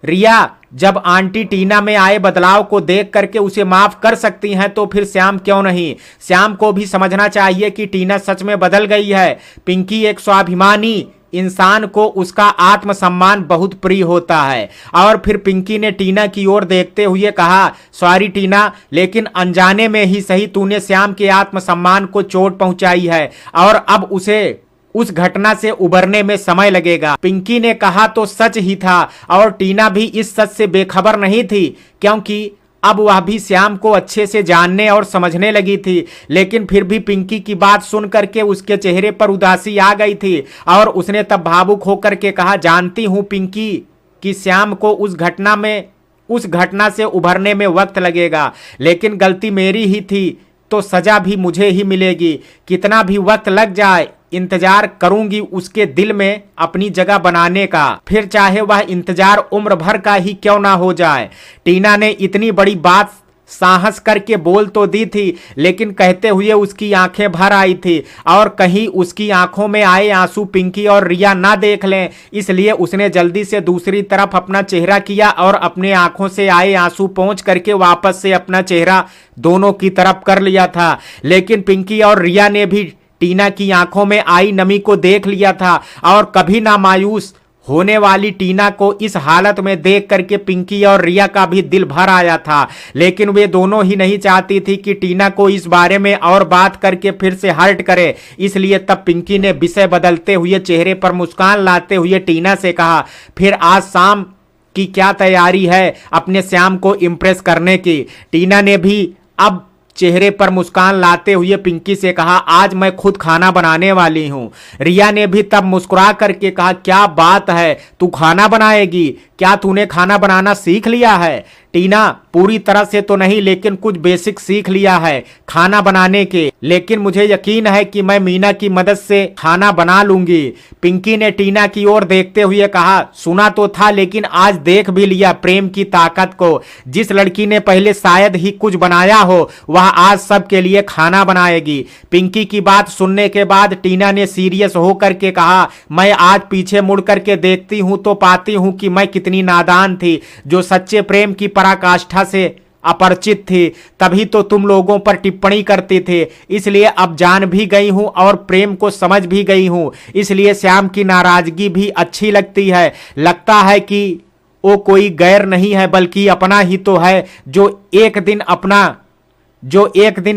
रिया, जब आंटी टीना में आए बदलाव को देख करके उसे माफ कर सकती हैं तो फिर श्याम क्यों नहीं? श्याम को भी समझना चाहिए कि टीना सच में बदल गई है। पिंकी, एक स्वाभिमानी इंसान को उसका आत्मसम्मान बहुत प्रिय होता है। और फिर पिंकी ने टीना की ओर देखते हुए कहा, सॉरी टीना, लेकिन अनजाने में ही सही तूने श्याम के आत्मसम्मान को चोट पहुंचाई है, और अब उसे उस घटना से उबरने में समय लगेगा। पिंकी ने कहा तो सच ही था, और टीना भी इस सच से बेखबर नहीं थी, क्योंकि अब वह भी श्याम को अच्छे से जानने और समझने लगी थी। लेकिन फिर भी पिंकी की बात सुन करके उसके चेहरे पर उदासी आ गई थी, और उसने तब भावुक होकर के कहा, जानती हूं पिंकी कि श्याम को उस घटना से उभरने में वक्त लगेगा, लेकिन गलती मेरी ही थी तो सजा भी मुझे ही मिलेगी। कितना भी वक्त लग जाए इंतजार करूंगी उसके दिल में अपनी जगह बनाने का, फिर चाहे वह इंतजार उम्र भर का ही क्यों ना हो जाए। टीना ने इतनी बड़ी बात साहस करके बोल तो दी थी, लेकिन कहते हुए उसकी आंखें भर आई थी, और कहीं उसकी आंखों में आए आंसू पिंकी और रिया ना देख लें, इसलिए उसने जल्दी से दूसरी तरफ अपना चेहरा किया और अपने आंखों से आए आंसू पोंछ करके वापस से अपना चेहरा दोनों की तरफ कर लिया था। लेकिन पिंकी और रिया ने भी टीना की आंखों में आई नमी को देख लिया था, और कभी ना मायूस होने वाली टीना को इस हालत में देख करके पिंकी और रिया का भी दिल भर आया था। लेकिन वे दोनों ही नहीं चाहती थी कि टीना को इस बारे में और बात करके फिर से हर्ट करे, इसलिए तब पिंकी ने विषय बदलते हुए चेहरे पर मुस्कान लाते हुए टीना से कहा, फिर आज शाम की क्या तैयारी है अपने श्याम को इम्प्रेस करने की? टीना ने भी अब चेहरे पर मुस्कान लाते हुए पिंकी से कहा, आज मैं खुद खाना बनाने वाली हूं। रिया ने भी तब मुस्कुरा करके कहा, क्या बात है, तू खाना बनाएगी? क्या तूने खाना बनाना सीख लिया है? टीना, पूरी तरह से तो नहीं, लेकिन कुछ बेसिक सीख लिया है खाना बनाने के, लेकिन मुझे यकीन है कि मैं मीना की मदद से खाना बना लूंगी। पिंकी ने टीना की ओर देखते हुए कहा, सुना तो था, लेकिन आज देख भी लिया प्रेम की ताकत को। जिस लड़की ने पहले शायद ही कुछ बनाया हो, वह आज सबके लिए खाना बनाएगी। पिंकी की बात सुनने के बाद टीना ने सीरियस होकर के कहा, मैं आज पीछे मुड़ करके देखती हूं तो पाती हूं कि मैं कितनी नादान थी, जो सच्चे प्रेम की पराकाष्ठा से अपरिचित थी। तभी तो तुम लोगों पर टिप्पणी करती थी, इसलिए अब जान भी गई हूं और प्रेम को समझ भी गई हूं, इसलिए श्याम की नाराजगी भी अच्छी लगती है। लगता है कि वो कोई गैर नहीं है बल्कि अपना ही तो है, जो एक दिन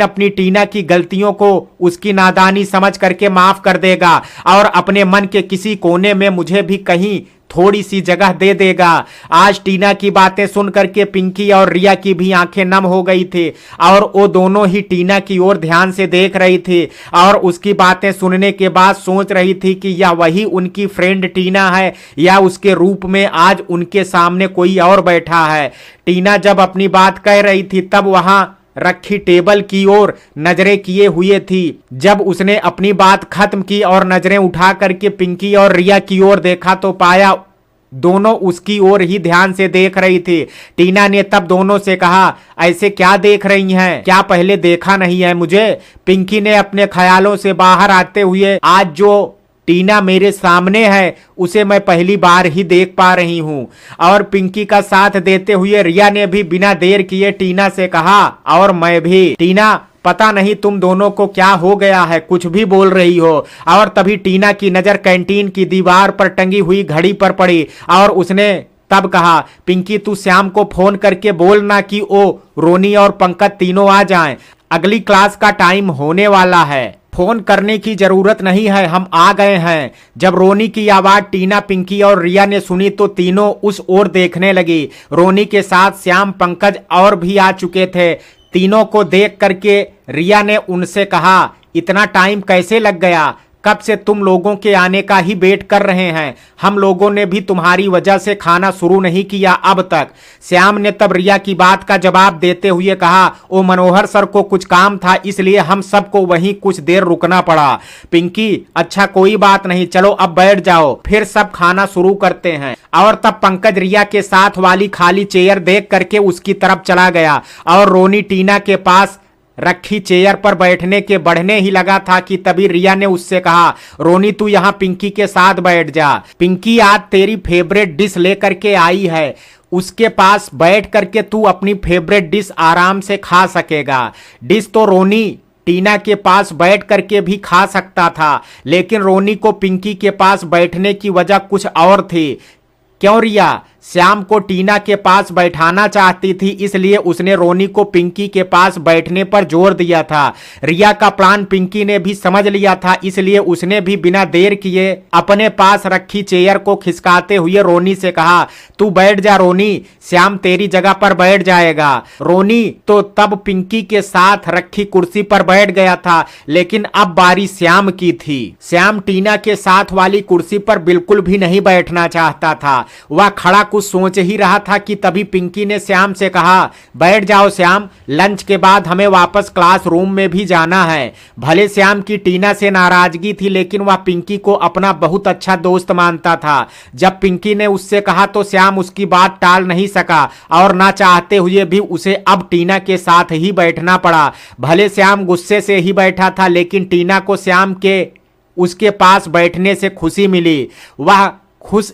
अपनी टीना की गलतियों को उसकी नादानी समझ करके माफ कर देगा, और अपने मन के किसी कोने में मुझे भी कहीं थोड़ी सी जगह दे देगा। आज टीना की बातें सुन करके पिंकी और रिया की भी आंखें नम हो गई थी, और वो दोनों ही टीना की ओर ध्यान से देख रही थी, और उसकी बातें सुनने के बाद सोच रही थी कि यह वही उनकी फ्रेंड टीना है, या उसके रूप में आज उनके सामने कोई और बैठा है। टीना जब अपनी बात कह रही थी तब वहां रखी टेबल की ओर नजरें किए हुए थी। जब उसने अपनी बात खत्म की और नजरें उठा करके पिंकी और रिया की ओर देखा तो पाया दोनों उसकी ओर ही ध्यान से देख रही थी। टीना ने तब दोनों से कहा, ऐसे क्या देख रही हैं? क्या पहले देखा नहीं है मुझे? पिंकी ने अपने ख्यालों से बाहर आते हुए, आज जो टीना मेरे सामने है उसे मैं पहली बार ही देख पा रही हूं। और पिंकी का साथ देते हुए रिया ने भी बिना देर किए टीना से कहा, और मैं भी। टीना, पता नहीं तुम दोनों को क्या हो गया है, कुछ भी बोल रही हो। और तभी टीना की नजर कैंटीन की दीवार पर टंगी हुई घड़ी पर पड़ी और उसने तब कहा, पिंकी तू श्याम को फोन करके बोलना कि ओ रोनी और पंकज तीनों आ जाएं, अगली क्लास का टाइम होने वाला है। फोन करने की जरूरत नहीं है, हम आ गए हैं। जब रोनी की आवाज टीना, पिंकी और रिया ने सुनी तो तीनों उस ओर देखने लगी। रोनी के साथ श्याम, पंकज और भी आ चुके थे। तीनों को देख करके रिया ने उनसे कहा, इतना टाइम कैसे लग गया? कब से तुम लोगों के आने का ही वेट कर रहे हैं। हम लोगों ने भी तुम्हारी वजह से खाना शुरू नहीं किया अब तक। श्याम ने तब रिया की बात का जवाब देते हुए कहा, ओ मनोहर सर को कुछ काम था इसलिए हम सबको वहीं कुछ देर रुकना पड़ा। पिंकी, अच्छा कोई बात नहीं, चलो अब बैठ जाओ, फिर सब खाना शुरू करते हैं। और तब पंकज रिया के साथ वाली खाली चेयर देख करके उसकी तरफ चला गया और रोनी टीना के पास रखी चेयर पर बैठने के बढ़ने ही लगा था कि तभी रिया ने उससे कहा, रोनी तू यहाँ पिंकी के साथ बैठ जा। पिंकी आज तेरी फेवरेट डिश लेकर के आई है, उसके पास बैठ करके तू अपनी फेवरेट डिश आराम से खा सकेगा। डिश तो रोनी टीना के पास बैठ करके भी खा सकता था, लेकिन रोनी को पिंकी के पास बैठने की वजह कुछ और थी। क्यों रिया? श्याम को टीना के पास बैठाना चाहती थी, इसलिए उसने रोनी को पिंकी के पास बैठने पर जोर दिया था। रिया का प्लान पिंकी ने भी समझ लिया था, इसलिए उसने भी बिना देर किए अपने पास रखी चेयर को खिसकाते हुए रोनी से कहा, तू बैठ जा रोनी, श्याम तेरी जगह पर बैठ जाएगा। रोनी तो तब पिंकी के साथ रखी कुर्सी पर बैठ गया था, लेकिन अब बारी श्याम की थी। श्याम टीना के साथ वाली कुर्सी पर बिल्कुल भी नहीं बैठना चाहता था। वह खड़ा कुछ सोच ही रहा था कि तभी पिंकी ने श्याम से कहा, बैठ जाओ श्याम, लंच के बाद हमें वापस क्लासरूम में भी जाना है। भले श्याम की टीना से नाराजगी थी, लेकिन वह पिंकी को अपना बहुत अच्छा दोस्त मानता था। जब पिंकी ने उससे कहा तो श्याम उसकी बात टाल नहीं सका और ना चाहते हुए भी उसे अब टीना के साथ ही बैठना पड़ा। भले श्याम गुस्से से ही बैठा था, लेकिन टीना को श्याम के उसके पास बैठने से खुशी मिली। वह खुश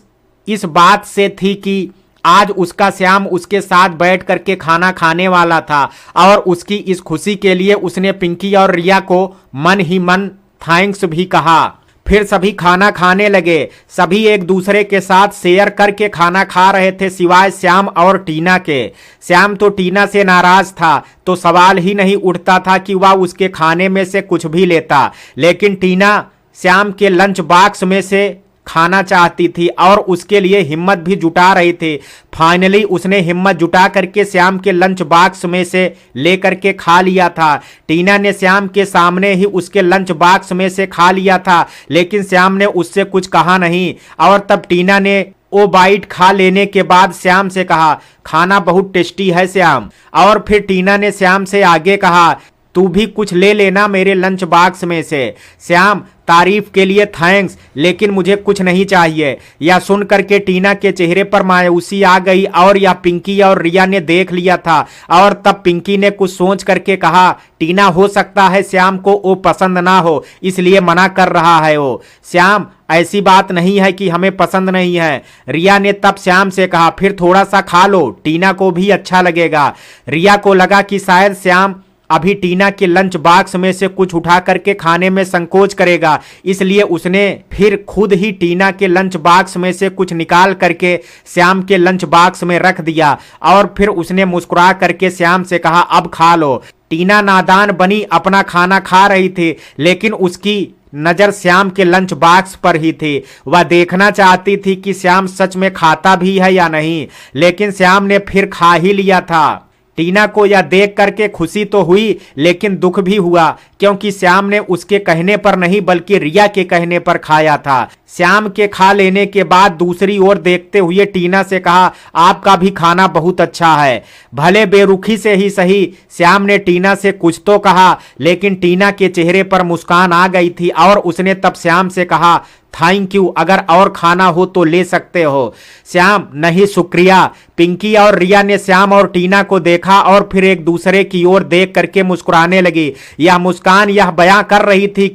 इस बात से थी कि आज उसका श्याम उसके साथ बैठ करके खाना खाने वाला था और उसकी इस खुशी के लिए उसने पिंकी और रिया को मन ही मन थैंक्स भी कहा। फिर सभी खाना खाने लगे। सभी एक दूसरे के साथ शेयर करके खाना खा रहे थे, सिवाय श्याम और टीना के। श्याम तो टीना से नाराज था, तो सवाल ही नहीं उठता था कि वह उसके खाने में से कुछ भी लेता, लेकिन टीना श्याम के लंच बॉक्स में से खाना चाहती थी और उसके लिए हिम्मत भी जुटा रही थी। फाइनली उसने हिम्मत जुटा करके श्याम के लंच बॉक्स में से लेकर के खा लिया था। टीना ने श्याम के सामने ही उसके लंच बॉक्स में से खा लिया था, लेकिन श्याम ने उससे कुछ कहा नहीं। और तब टीना ने वो बाइट खा लेने के बाद श्याम से कहा, खाना बहुत टेस्टी है श्याम। और फिर टीना ने श्याम से आगे कहा, तू भी कुछ ले लेना मेरे लंच बॉक्स में से। श्याम, तारीफ के लिए थैंक्स, लेकिन मुझे कुछ नहीं चाहिए। यह सुन करके टीना के चेहरे पर मायूसी आ गई और यह पिंकी और रिया ने देख लिया था। और तब पिंकी ने कुछ सोच करके कहा, टीना हो सकता है श्याम को वो पसंद ना हो, इसलिए मना कर रहा है वो। श्याम, ऐसी बात नहीं है कि हमें पसंद नहीं है। रिया ने तब श्याम से कहा, फिर थोड़ा सा खा लो, टीना को भी अच्छा लगेगा। रिया को लगा कि शायद श्याम अभी टीना के लंच बॉक्स में से कुछ उठा करके खाने में संकोच करेगा, इसलिए उसने फिर खुद ही टीना के लंच बॉक्स में से कुछ निकाल करके श्याम के लंच बॉक्स में रख दिया। और फिर उसने मुस्कुरा करके श्याम से कहा, अब खा लो। टीना नादान बनी अपना खाना खा रही थी, लेकिन उसकी नजर श्याम के लंच बॉक्स पर ही थी। वह देखना चाहती थी कि श्याम सच में खाता भी है या नहीं, लेकिन श्याम ने फिर खा ही लिया था। टीना को यह देख करके खुशी तो हुई लेकिन दुख भी हुआ, क्योंकि श्याम ने उसके कहने पर नहीं बल्कि रिया के कहने पर खाया था। श्याम के खा लेने के बाद दूसरी ओर देखते हुए टीना से कहा, आपका भी खाना बहुत अच्छा है। भले बेरुखी से ही सही श्याम ने टीना से कुछ तो कहा, लेकिन टीना के चेहरे पर मुस्कान आ गई थी और उसने तब श्याम से कहा, थैंक यू, अगर और खाना हो तो ले सकते हो। श्याम, नहीं शुक्रिया। पिंकी और रिया ने श्याम और टीना को देखा और फिर एक दूसरे की ओर देख करके मुस्कुराने लगी। यह मुस्कान यह बयां कर रही थी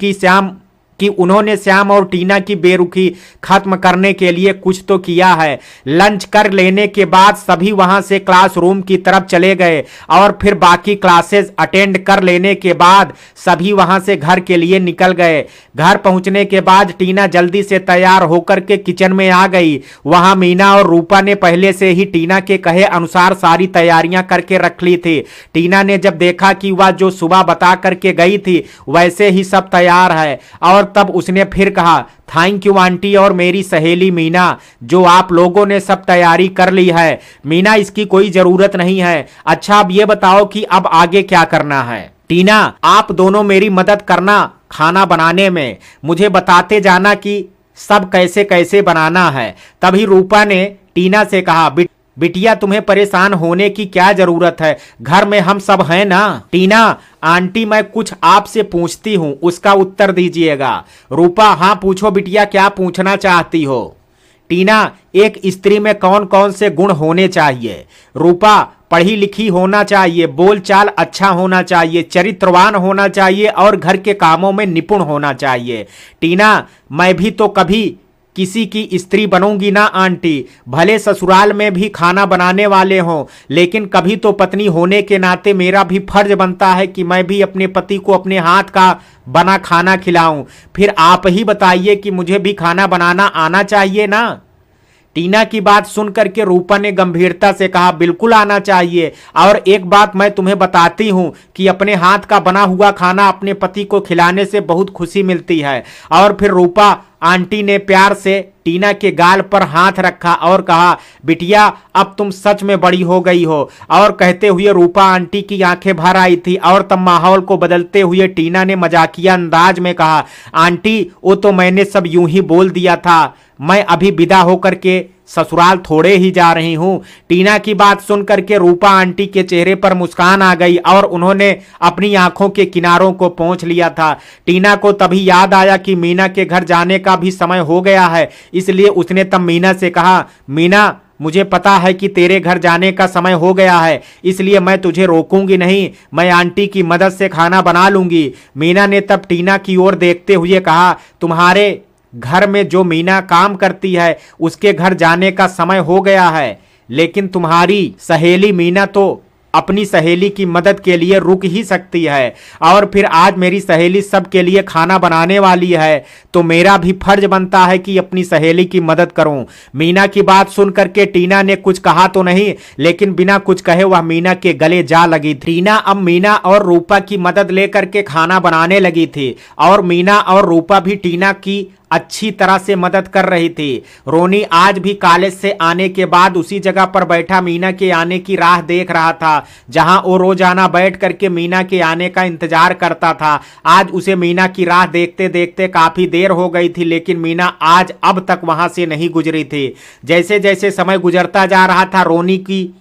कि उन्होंने श्याम और टीना की बेरुखी खत्म करने के लिए कुछ तो किया है। लंच कर लेने के बाद सभी वहां से क्लासरूम की तरफ चले गए और फिर बाकी क्लासेस अटेंड कर लेने के बाद सभी वहां से घर के लिए निकल गए। घर पहुंचने के बाद टीना जल्दी से तैयार होकर के किचन में आ गई। वहां मीना और रूपा ने पहले से ही टीना के कहे अनुसार सारी तैयारियां करके रख ली थी। टीना ने जब देखा कि वह जो सुबह बता करके गई थी वैसे ही सब तैयार है और तब उसने फिर कहा, थैंक यू आंटी और मेरी सहेली मीना, जो आप लोगों ने सब तैयारी कर ली है। मीना, इसकी कोई जरूरत नहीं है। अच्छा, अब ये बताओ कि अब आगे क्या करना है। टीना, आप दोनों मेरी मदद करना खाना बनाने में, मुझे बताते जाना कि सब कैसे कैसे बनाना है। तभी रूपा ने टीना से कहा, बिटिया तुम्हें परेशान होने की क्या जरूरत है, घर में हम सब हैं ना। टीना, आंटी मैं कुछ आपसे पूछती हूं, उसका उत्तर दीजिएगा। रूपा, हाँ पूछो बिटिया, क्या पूछना चाहती हो। टीना, एक स्त्री में कौन कौन से गुण होने चाहिए। रूपा, पढ़ी लिखी होना चाहिए, बोलचाल अच्छा होना चाहिए, चरित्रवान होना चाहिए और घर के कामों में निपुण होना चाहिए। टीना, मैं भी तो कभी किसी की स्त्री बनूंगी ना आंटी, भले ससुराल में भी खाना बनाने वाले हों, लेकिन कभी तो पत्नी होने के नाते मेरा भी फर्ज बनता है कि मैं भी अपने पति को अपने हाथ का बना खाना खिलाऊं। फिर आप ही बताइए कि मुझे भी खाना बनाना आना चाहिए ना। टीना की बात सुनकर के रूपा ने गंभीरता से कहा, बिल्कुल आना चाहिए। और एक बात मैं तुम्हें बताती हूं कि अपने हाथ का बना हुआ खाना अपने पति को खिलाने से बहुत खुशी मिलती है। और फिर रूपा आंटी ने प्यार से टीना के गाल पर हाथ रखा और कहा, बिटिया अब तुम सच में बड़ी हो गई हो। और कहते हुए रूपा आंटी की आंखें भर आई थी और तब माहौल को बदलते हुए टीना ने मजाकिया अंदाज में कहा, आंटी वो तो मैंने सब यूं ही बोल दिया था, मैं अभी विदा होकर के ससुराल थोड़े ही जा रही हूं। टीना की बात सुनकर के रूपा आंटी के चेहरे पर मुस्कान आ गई और उन्होंने अपनी आंखों के किनारों को पोंछ लिया था। टीना को तभी याद आया कि मीना के घर जाने का भी समय हो गया है, इसलिए उसने तब मीना से कहा, मीना मुझे पता है कि तेरे घर जाने का समय हो गया है, इसलिए मैं तुझे रोकूंगी नहीं, मैं आंटी की मदद से खाना बना लूंगी। मीना ने तब टीना की ओर देखते हुए कहा, तुम्हारे घर में जो मीना काम करती है उसके घर जाने का समय हो गया है, लेकिन तुम्हारी सहेली मीना तो अपनी सहेली की मदद के लिए रुक ही सकती है। और फिर आज मेरी सहेली सबके लिए खाना बनाने वाली है, तो मेरा भी फर्ज बनता है कि अपनी सहेली की मदद करूं। मीना की बात सुनकर के टीना ने कुछ कहा तो नहीं, लेकिन बिना कुछ कहे वह मीना के गले जा लगी। टीना अब मीना और रूपा की मदद लेकर के खाना बनाने लगी थी और मीना और रूपा भी टीना की अच्छी तरह से मदद कर रही थी। रोनी आज भी कॉलेज से आने के बाद उसी जगह पर बैठा मीना के आने की राह देख रहा था, जहां वो रोजाना बैठ करके मीना के आने का इंतजार करता था। आज उसे मीना की राह देखते देखते काफी देर हो गई थी, लेकिन मीना आज अब तक वहां से नहीं गुजरी थी। जैसे जैसे समय गुजरता जा रहा था, रोनी की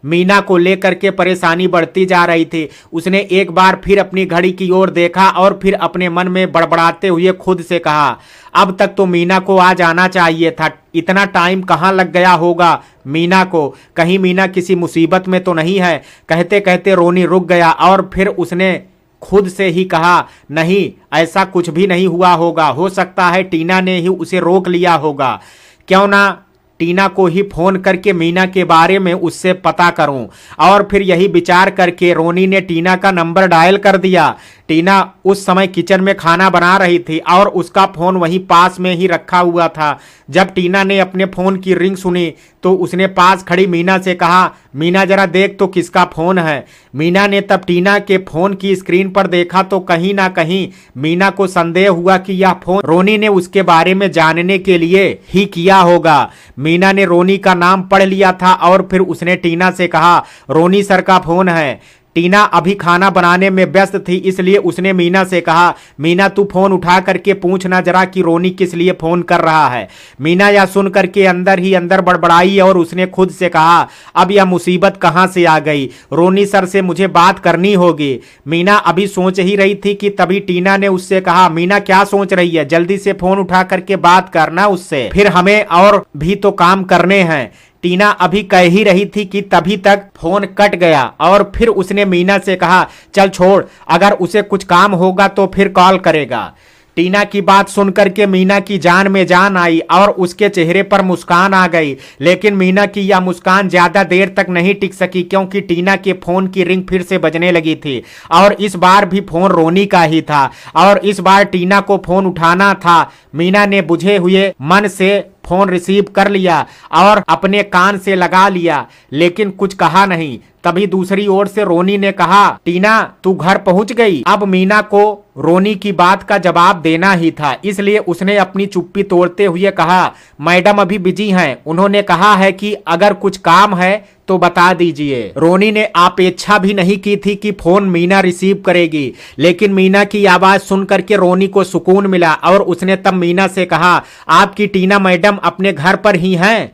मीना को लेकर के परेशानी बढ़ती जा रही थी। उसने एक बार फिर अपनी घड़ी की ओर देखा और फिर अपने मन में बड़बड़ाते हुए खुद से कहा, अब तक तो मीना को आ जाना चाहिए था, इतना टाइम कहाँ लग गया होगा मीना को, कहीं मीना किसी मुसीबत में तो नहीं है। कहते कहते रोनी रुक गया और फिर उसने खुद से ही कहा, नहीं ऐसा कुछ भी नहीं हुआ होगा, हो सकता है टीना ने ही उसे रोक लिया होगा। क्यों ना टीना को ही फोन करके मीना के बारे में उससे पता करूं। और फिर यही विचार करके रोनी ने टीना का नंबर डायल कर दिया। टीना उस समय किचन में खाना बना रही थी और उसका फोन वहीं पास में ही रखा हुआ था। जब टीना ने अपने फोन की रिंग सुनी तो उसने पास खड़ी मीना से कहा, मीना जरा देख तो किसका फोन है। मीना ने तब टीना के फोन की स्क्रीन पर देखा तो कहीं ना कहीं मीना को संदेह हुआ कि यह फोन रोनी ने उसके बारे में जानने के लिए ही किया होगा। मीना ने रोनी का नाम पढ़ लिया था और फिर उसने टीना से कहा, रोनी सर का फोन है। टीना अभी खाना बनाने में व्यस्त थी, इसलिए उसने मीना से कहा, मीना तू फोन उठा करके पूछना जरा कि रोनी किस लिए फोन कर रहा है। मीना यह सुन करके अंदर ही अंदर बड़बड़ाई और उसने खुद से कहा, अब यह मुसीबत कहां से आ गई, रोनी सर से मुझे बात करनी होगी। मीना अभी सोच ही रही थी कि तभी टीना ने उससे कहा, मीना क्या सोच रही है, जल्दी से फोन उठा करके बात करना उससे, फिर हमें और भी तो काम करने हैं। टीना अभी कह ही रही थी कि तभी तक फोन कट गया और फिर उसने मीना से कहा, चल छोड़, अगर उसे कुछ काम होगा तो फिर कॉल करेगा। टीना की बात सुनकर के मीना की जान में जान आई और उसके चेहरे पर मुस्कान आ गई, लेकिन मीना की यह मुस्कान ज्यादा देर तक नहीं टिक सकी क्योंकि टीना के फोन की रिंग फिर से बजने लगी थी और इस बार भी फोन रोनी का ही था और इस बार टीना को फोन उठाना था। मीना ने बुझे हुए मन से फोन रिसीव कर लिया और अपने कान से लगा लिया, लेकिन कुछ कहा नहीं। तभी दूसरी ओर से रोनी ने कहा, टीना तू घर पहुंच गई। अब मीना को रोनी की बात का जवाब देना ही था, इसलिए उसने अपनी चुप्पी तोड़ते हुए कहा, मैडम अभी बिजी हैं, उन्होंने कहा है कि अगर कुछ काम है तो बता दीजिए। रोनी ने अपेक्षा भी नहीं की थी कि फोन मीना रिसीव करेगी, लेकिन मीना की आवाज सुनकर के रोनी को सुकून मिला और उसने तब मीना से कहा, आपकी टीना मैडम अपने घर पर ही हैं।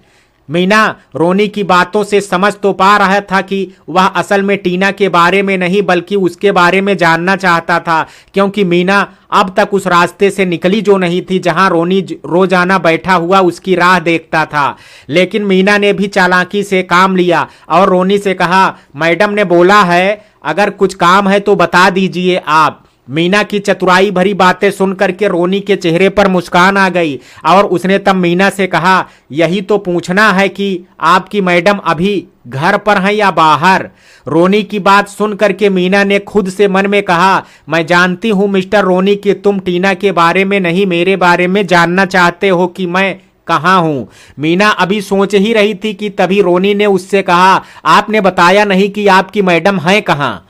मीना रोनी की बातों से समझ तो पा रहा था कि वह असल में टीना के बारे में नहीं बल्कि उसके बारे में जानना चाहता था, क्योंकि मीना अब तक उस रास्ते से निकली जो नहीं थी जहां रोनी रोजाना बैठा हुआ उसकी राह देखता था। लेकिन मीना ने भी चालाकी से काम लिया और रोनी से कहा, मैडम ने बोला है अगर कुछ काम है तो बता दीजिए आप। मीना की चतुराई भरी बातें सुनकर के रोनी के चेहरे पर मुस्कान आ गई और उसने तब मीना से कहा, यही तो पूछना है कि आपकी मैडम अभी घर पर हैं या बाहर। रोनी की बात सुनकर के मीना ने खुद से मन में कहा, मैं जानती हूं मिस्टर रोनी कि तुम टीना के बारे में नहीं मेरे बारे में जानना चाहते हो कि मैं कहाँ हूं। मीना अभी सोच ही रही थी कि तभी रोनी ने उससे कहा, आपने बताया नहीं कि आपकी मैडम हैं कहाँ।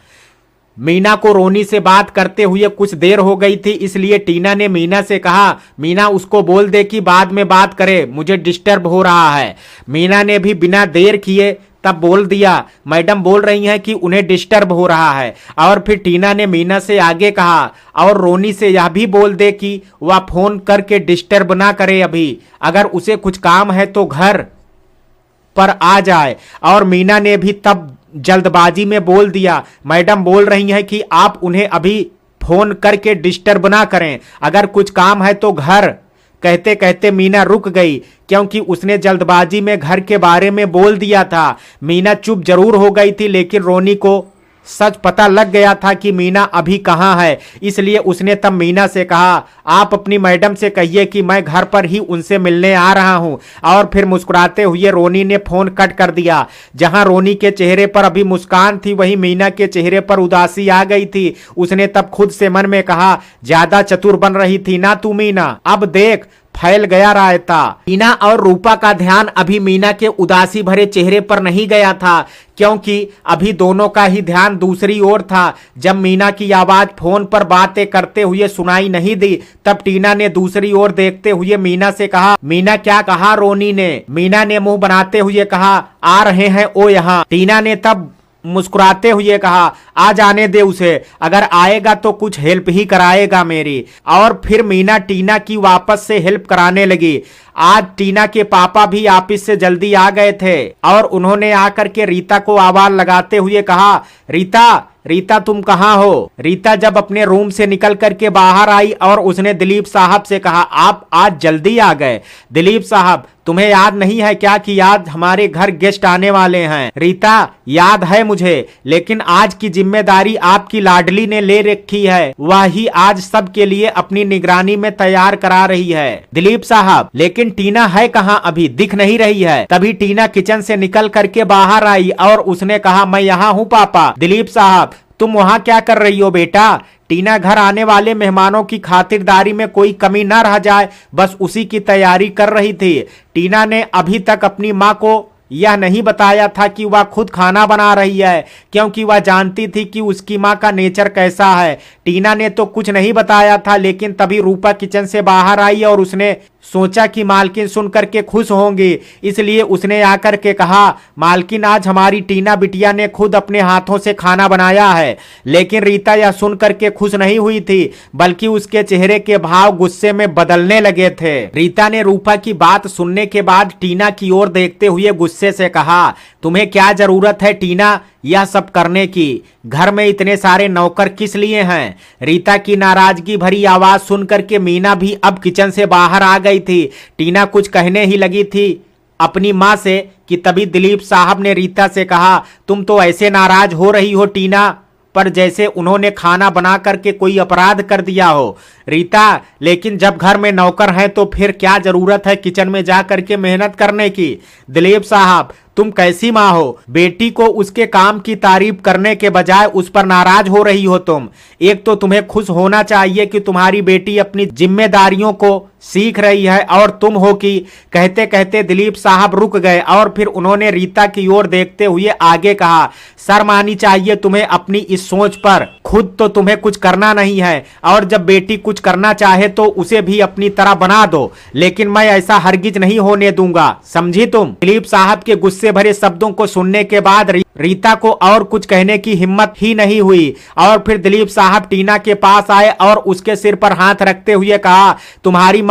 मीना को रोनी से बात करते हुए कुछ देर हो गई थी, इसलिए टीना ने मीना से कहा, मीना उसको बोल दे कि बाद में बात करे, मुझे डिस्टर्ब हो रहा है। मीना ने भी बिना देर किए तब बोल दिया, मैडम बोल रही हैं कि उन्हें डिस्टर्ब हो रहा है। और फिर टीना ने मीना से आगे कहा, और रोनी से यह भी बोल दे कि वह फोन करके डिस्टर्ब ना करे, अभी अगर उसे कुछ काम है तो घर पर आ जाए। और मीना ने भी तब जल्दबाजी में बोल दिया, मैडम बोल रही हैं कि आप उन्हें अभी फोन करके डिस्टर्ब ना करें, अगर कुछ काम है तो घर। कहते कहते मीना रुक गई क्योंकि उसने जल्दबाजी में घर के बारे में बोल दिया था। मीना चुप जरूर हो गई थी, लेकिन रोनी को सच पता लग गया था कि मीना अभी कहाँ है, इसलिए उसने तब मीना से कहा, आप अपनी मैडम से कहिए कि मैं घर पर ही उनसे मिलने आ रहा हूं। और फिर मुस्कुराते हुए रोनी ने फोन कट कर दिया। जहां रोनी के चेहरे पर अभी मुस्कान थी वहीं मीना के चेहरे पर उदासी आ गई थी। उसने तब खुद से मन में कहा, ज्यादा चतुर बन रही थी ना तू मीना, अब देख फैल गया रायता। मीना और रूपा का ध्यान अभी मीना के उदासी भरे चेहरे पर नहीं गया था, क्योंकि अभी दोनों का ही ध्यान दूसरी ओर था। जब मीना की आवाज फोन पर बातें करते हुए सुनाई नहीं दी, तब टीना ने दूसरी ओर देखते हुए मीना से कहा, मीना क्या कहा रोनी ने। मीना ने मुंह बनाते हुए कहा, आ रहे हैं ओ यहाँ। टीना ने तब मुस्कुराते हुए कहा, आ जाने दे उसे, अगर आएगा तो कुछ हेल्प ही कराएगा मेरी। और फिर मीना टीना की वापस से हेल्प कराने लगी। आज टीना के पापा भी ऑफिस से जल्दी आ गए थे और उन्होंने आकर के रीता को आवाज लगाते हुए कहा, रीता रीता तुम कहाँ हो। रीता जब अपने रूम से निकल करके बाहर आई और उसने दिलीप साहब से कहा, आप आज जल्दी आ गए। दिलीप साहब तुम्हें याद नहीं है क्या कि आज हमारे घर गेस्ट आने वाले हैं। रीता याद है मुझे, लेकिन आज की जिम्मेदारी आपकी लाडली ने ले रखी है, वह ही आज सबके लिए अपनी निगरानी में तैयार करा रही है। दिलीप साहब लेकिन टीना है कहाँ, अभी दिख नहीं रही है। तभी टीना किचन से निकल करके बाहर आई और उसने कहा, मैं यहाँ हूँ पापा। दिलीप साहब तुम वहाँ क्या कर रही हो बेटा। टीना घर आने वाले मेहमानों की खातिरदारी में कोई कमी न रह जाए, बस उसी की तैयारी कर रही थी। टीना ने अभी तक अपनी माँ को यह नहीं बताया था कि वह खुद खाना बना रही है, क्योंकि वह जानती थी कि उसकी माँ का नेचर कैसा है। टीना ने तो कुछ नहीं बताया था, लेकिन तभी रूपा किचन से बाहर आई और उसने सोचा कि मालकिन सुन करके खुश होंगी, इसलिए उसने आकर के कहा, मालकिन आज हमारी टीना बिटिया ने खुद अपने हाथों से खाना बनाया है। लेकिन रीता यह सुन करके खुश नहीं हुई थी, बल्कि उसके चेहरे के भाव गुस्से में बदलने लगे थे। रीता ने रूपा की बात सुनने के बाद टीना की ओर देखते हुए गुस्से से कहा, तुम्हें क्या जरूरत है टीना यह सब करने की? घर में इतने सारे नौकर किस लिए हैं? रीता की नाराजगी भरी आवाज सुनकर के मीना भी अब किचन से बाहर आ गई थी। टीना कुछ कहने ही लगी थी अपनी मां से कि तभी दिलीप साहब ने रीता से कहा, तुम तो ऐसे नाराज हो रही हो टीना, पर जैसे उन्होंने खाना बना करके कोई अपराध कर दिया हो। रीता, लेकिन जब घर में नौकर हैं तो फिर क्या जरूरत है किचन में जा करके मेहनत करने की? दिलीप साहब, तुम कैसी माँ हो? बेटी को उसके काम की तारीफ करने के बजाय उस पर नाराज हो रही हो तुम। एक तो तुम्हें खुश होना चाहिए कि तुम्हारी बेटी अपनी जिम्मेदारियों को सीख रही है, और तुम हो कि कहते कहते दिलीप साहब रुक गए और फिर उन्होंने रीता की ओर देखते हुए आगे कहा, शर्म आनी चाहिए तुम्हें अपनी इस सोच पर। खुद तो तुम्हें कुछ करना नहीं है, और जब बेटी कुछ करना चाहे तो उसे भी अपनी तरह बना दो, लेकिन मैं ऐसा हरगिज नहीं होने दूंगा, समझी तुम? दिलीप साहब के गुस्से भरे शब्दों को सुनने के बाद रीता को और कुछ कहने की हिम्मत ही नहीं हुई, और फिर दिलीप साहब टीना के पास आए और उसके सिर पर हाथ रखते हुए कहा, तुम्हारी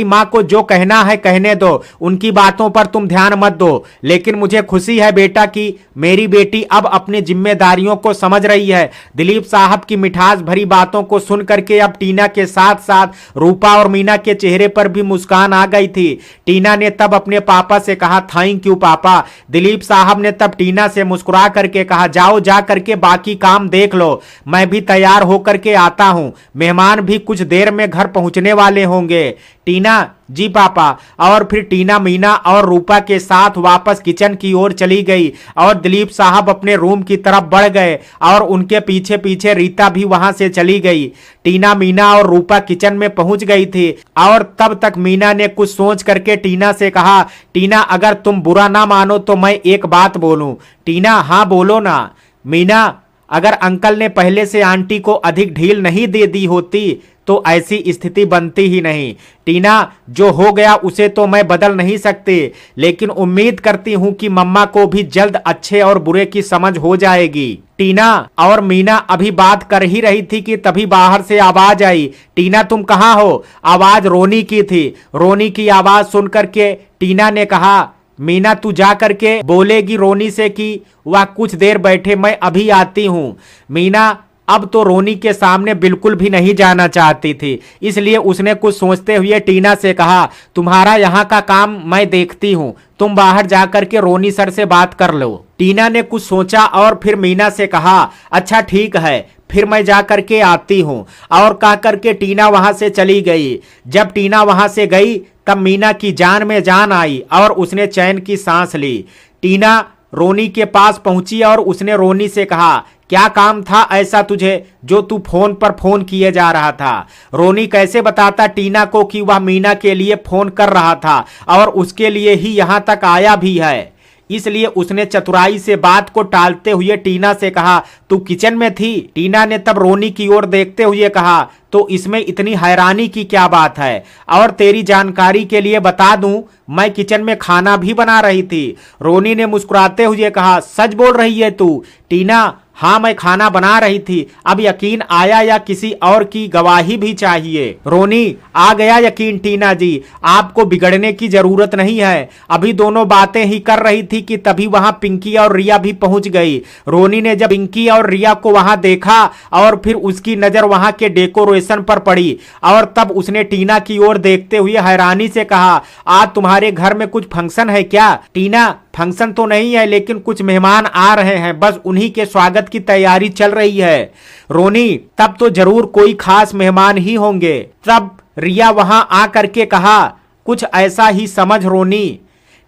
माँ को जो कहना है कहने दो, उनकी बातों पर तुम ध्यान मत दो। लेकिन मुझे खुशी है बेटा कि मेरी बेटी अब अपनी जिम्मेदारियों को समझ रही है। दिलीप साहब की मिठास भरी बातों को सुन करके अब टीना के साथ साथ रूपा और मीना के चेहरे पर भी मुस्कान आ गई थी। टीना ने तब अपने पापा से कहा, थैंक यू पापा। दिलीप साहब ने तब टीना से मुस्कुरा करके कहा, जाओ जा करके बाकी काम देख लो, मैं भी तैयार होकर के आता हूं, मेहमान भी कुछ देर में घर पहुंचने वाले होंगे। टीना, जी पापा। और फिर टीना मीना और रूपा के साथ वापस किचन की ओर चली गई और दिलीप साहब अपने रूम की तरफ बढ़ गए और उनके पीछे पीछे रीता भी वहां से चली गई। टीना मीना और रूपा किचन में पहुंच गई थी और तब तक मीना ने कुछ सोच करके टीना से कहा, टीना अगर तुम बुरा ना मानो तो मैं एक बात बोलूं। टीना, हाँ बोलो ना। मीना, अगर अंकल ने पहले से आंटी को अधिक ढील नहीं दे दी होती तो ऐसी स्थिति बनती ही नहीं। टीना, जो हो गया उसे तो मैं बदल नहीं सकती, लेकिन उम्मीद करती हूं कि मम्मा को भी जल्द अच्छे और बुरे की समझ हो जाएगी। टीना और मीना अभी बात कर ही रही थी कि तभी बाहर से आवाज आई, टीना तुम कहाँ हो? आवाज रोनी की थी। रोनी की आवाज सुनकर के टीना ने कहा, मीना तू जा करके बोलेगी रोनी से कि वह कुछ देर बैठे, मैं अभी आती हूँ। मीना अब तो रोनी के सामने बिल्कुल भी नहीं जाना चाहती थी, इसलिए उसने कुछ सोचते हुए टीना से कहा, तुम्हारा यहाँ का काम मैं देखती हूँ, तुम बाहर जाकर के रोनी सर से बात कर लो। टीना ने कुछ सोचा और फिर मीना से कहा, अच्छा ठीक है, फिर मैं जा करके आती हूँ। और कह करके टीना वहां से चली गई। जब टीना वहां से गई तब मीना की जान में जान आई और उसने चैन की सांस ली। टीना रोनी के पास पहुंची और उसने रोनी से कहा, क्या काम था ऐसा तुझे जो तू फोन पर फोन किए जा रहा था? रोनी कैसे बताता टीना को कि वह मीना के लिए फोन कर रहा था और उसके लिए ही यहां तक आया भी है। इसलिए उसने चतुराई से बात को टालते हुए टीना से कहा, तू किचन में थी? टीना ने तब रोनी की ओर देखते हुए कहा, तो इसमें इतनी हैरानी की क्या बात है? और तेरी जानकारी के लिए बता दूं, मैं किचन में खाना भी बना रही थी। रोनी ने मुस्कुराते हुए कहा, सच बोल रही है तू? टीना, हाँ मैं खाना बना रही थी। अब यकीन आया या किसी और की गवाही भी चाहिए? रोनी, आ गया यकीन टीना जी, आपको बिगड़ने की जरूरत नहीं है। अभी दोनों बातें ही कर रही थी कि तभी वहां पिंकी और रिया भी पहुंच गई। रोनी ने जब पिंकी और रिया को वहां देखा और फिर उसकी नजर वहां के डेकोरेशन पर पड़ी और तब उसने टीना की ओर देखते हुए हैरानी से कहा, आज तुम्हारे घर में कुछ फंक्शन है क्या? टीना, फंक्शन तो नहीं है, लेकिन कुछ मेहमान आ रहे हैं, बस उन्हीं के स्वागत की तैयारी चल रही है। रोनी, तब तो जरूर कोई खास मेहमान ही होंगे। तब रिया वहां आ करके कहा, कुछ ऐसा ही समझ रोनी।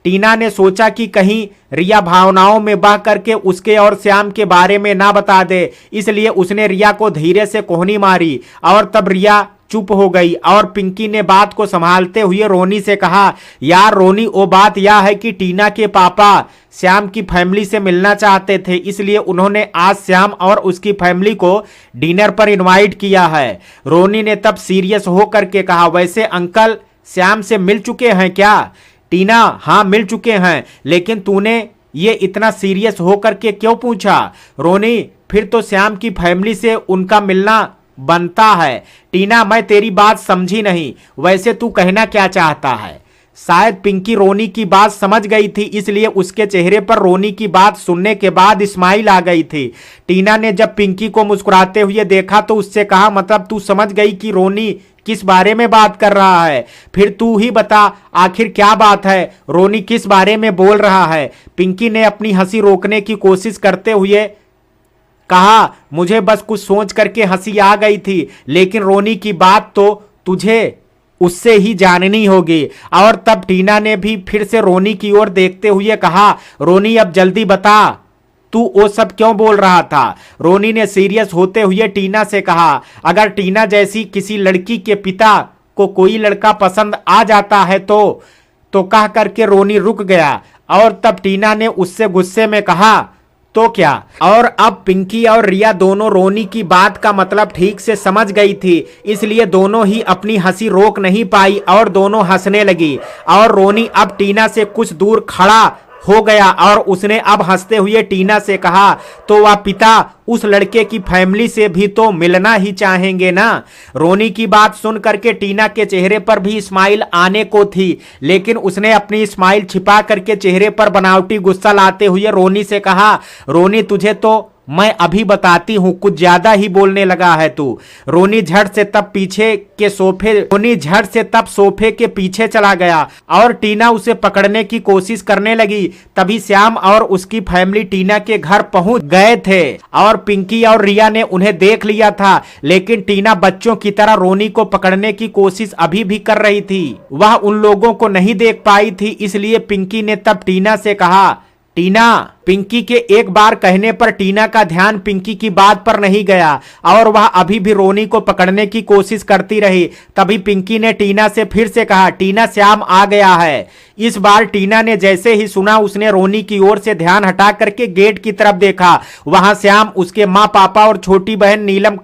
टीना ने सोचा कि कहीं रिया भावनाओं में बह करके उसके और श्याम के बारे में ना बता दे, इसलिए उसने रिया को धीरे से कोहनी मारी और तब रिया चुप हो गई और पिंकी ने बात को संभालते हुए रोनी से कहा, यार रोनी, वो बात यह है कि टीना के पापा श्याम की फैमिली से मिलना चाहते थे, इसलिए उन्होंने आज श्याम और उसकी फैमिली को डिनर पर इनवाइट किया है। रोनी ने तब सीरियस होकर के कहा, वैसे अंकल श्याम से मिल चुके हैं क्या? टीना, हाँ मिल चुके हैं, लेकिन तूने ये इतना सीरियस होकर के क्यों पूछा? रोनी, फिर तो श्याम की फैमिली से उनका मिलना बनता है। टीना, मैं तेरी बात समझी नहीं, वैसे तू कहना क्या चाहता है? शायद पिंकी रोनी की बात समझ गई थी, इसलिए उसके चेहरे पर रोनी की बात सुनने के बाद स्माइल आ गई थी। टीना ने जब पिंकी को मुस्कुराते हुए देखा तो उससे कहा, मतलब तू समझ गई कि रोनी किस बारे में बात कर रहा है? फिर तू ही बता, आखिर क्या बात है? रोनी किस बारे में बोल रहा है? पिंकी ने अपनी हंसी रोकने की कोशिश करते हुए कहा, मुझे बस कुछ सोच करके हंसी आ गई थी, लेकिन रोनी की बात तो तुझे उससे ही जाननी होगी। और तब टीना ने भी फिर से रोनी की ओर देखते हुए कहा, रोनी अब जल्दी बता, तू वो सब क्यों बोल रहा था? रोनी ने सीरियस होते हुए टीना से कहा, अगर टीना जैसी किसी लड़की के पिता को कोई लड़का पसंद आ जाता है तो कह करके रोनी रुक गया। और तब टीना ने उससे गुस्से में कहा, तो क्या? और अब पिंकी और रिया दोनों रोनी की बात का मतलब ठीक से समझ गई थी, इसलिए दोनों ही अपनी हंसी रोक नहीं पाई और दोनों हंसने लगी। और रोनी अब टीना से कुछ दूर खड़ा हो गया और उसने अब हंसते हुए टीना से कहा, तो वह पिता उस लड़के की फैमिली से भी तो मिलना ही चाहेंगे ना? रोनी की बात सुन करके टीना के चेहरे पर भी स्माइल आने को थी, लेकिन उसने अपनी स्माइल छिपा करके चेहरे पर बनावटी गुस्सा लाते हुए रोनी से कहा, रोनी तुझे तो मैं अभी बताती हूं, कुछ ज्यादा ही बोलने लगा है तू। रोनी झट से तब सोफे के पीछे चला गया और टीना उसे पकड़ने की कोशिश करने लगी। तभी श्याम और उसकी फैमिली टीना के घर पहुंच गए थे और पिंकी और रिया ने उन्हें देख लिया था, लेकिन टीना बच्चों की तरह रोनी को पकड़ने की कोशिश अभी भी कर रही थी। वह उन लोगों को नहीं देख पाई थी, इसलिए पिंकी ने तब टीना से कहा, टीना। पिंकी के एक बार कहने पर टीना का ध्यान पिंकी की बात पर नहीं गया और वह अभी भी रोनी को पकड़ने की कोशिश करती रही। तभी पिंकी ने टीना से फिर से कहा, टीना श्याम आ गया है। इस बार टीना ने जैसे ही सुना उसने रोनी की ओर से ध्यान हटा करके गेट की तरफ देखा। वहां श्याम, उसके माँ पापा और छोटी बहन नीलम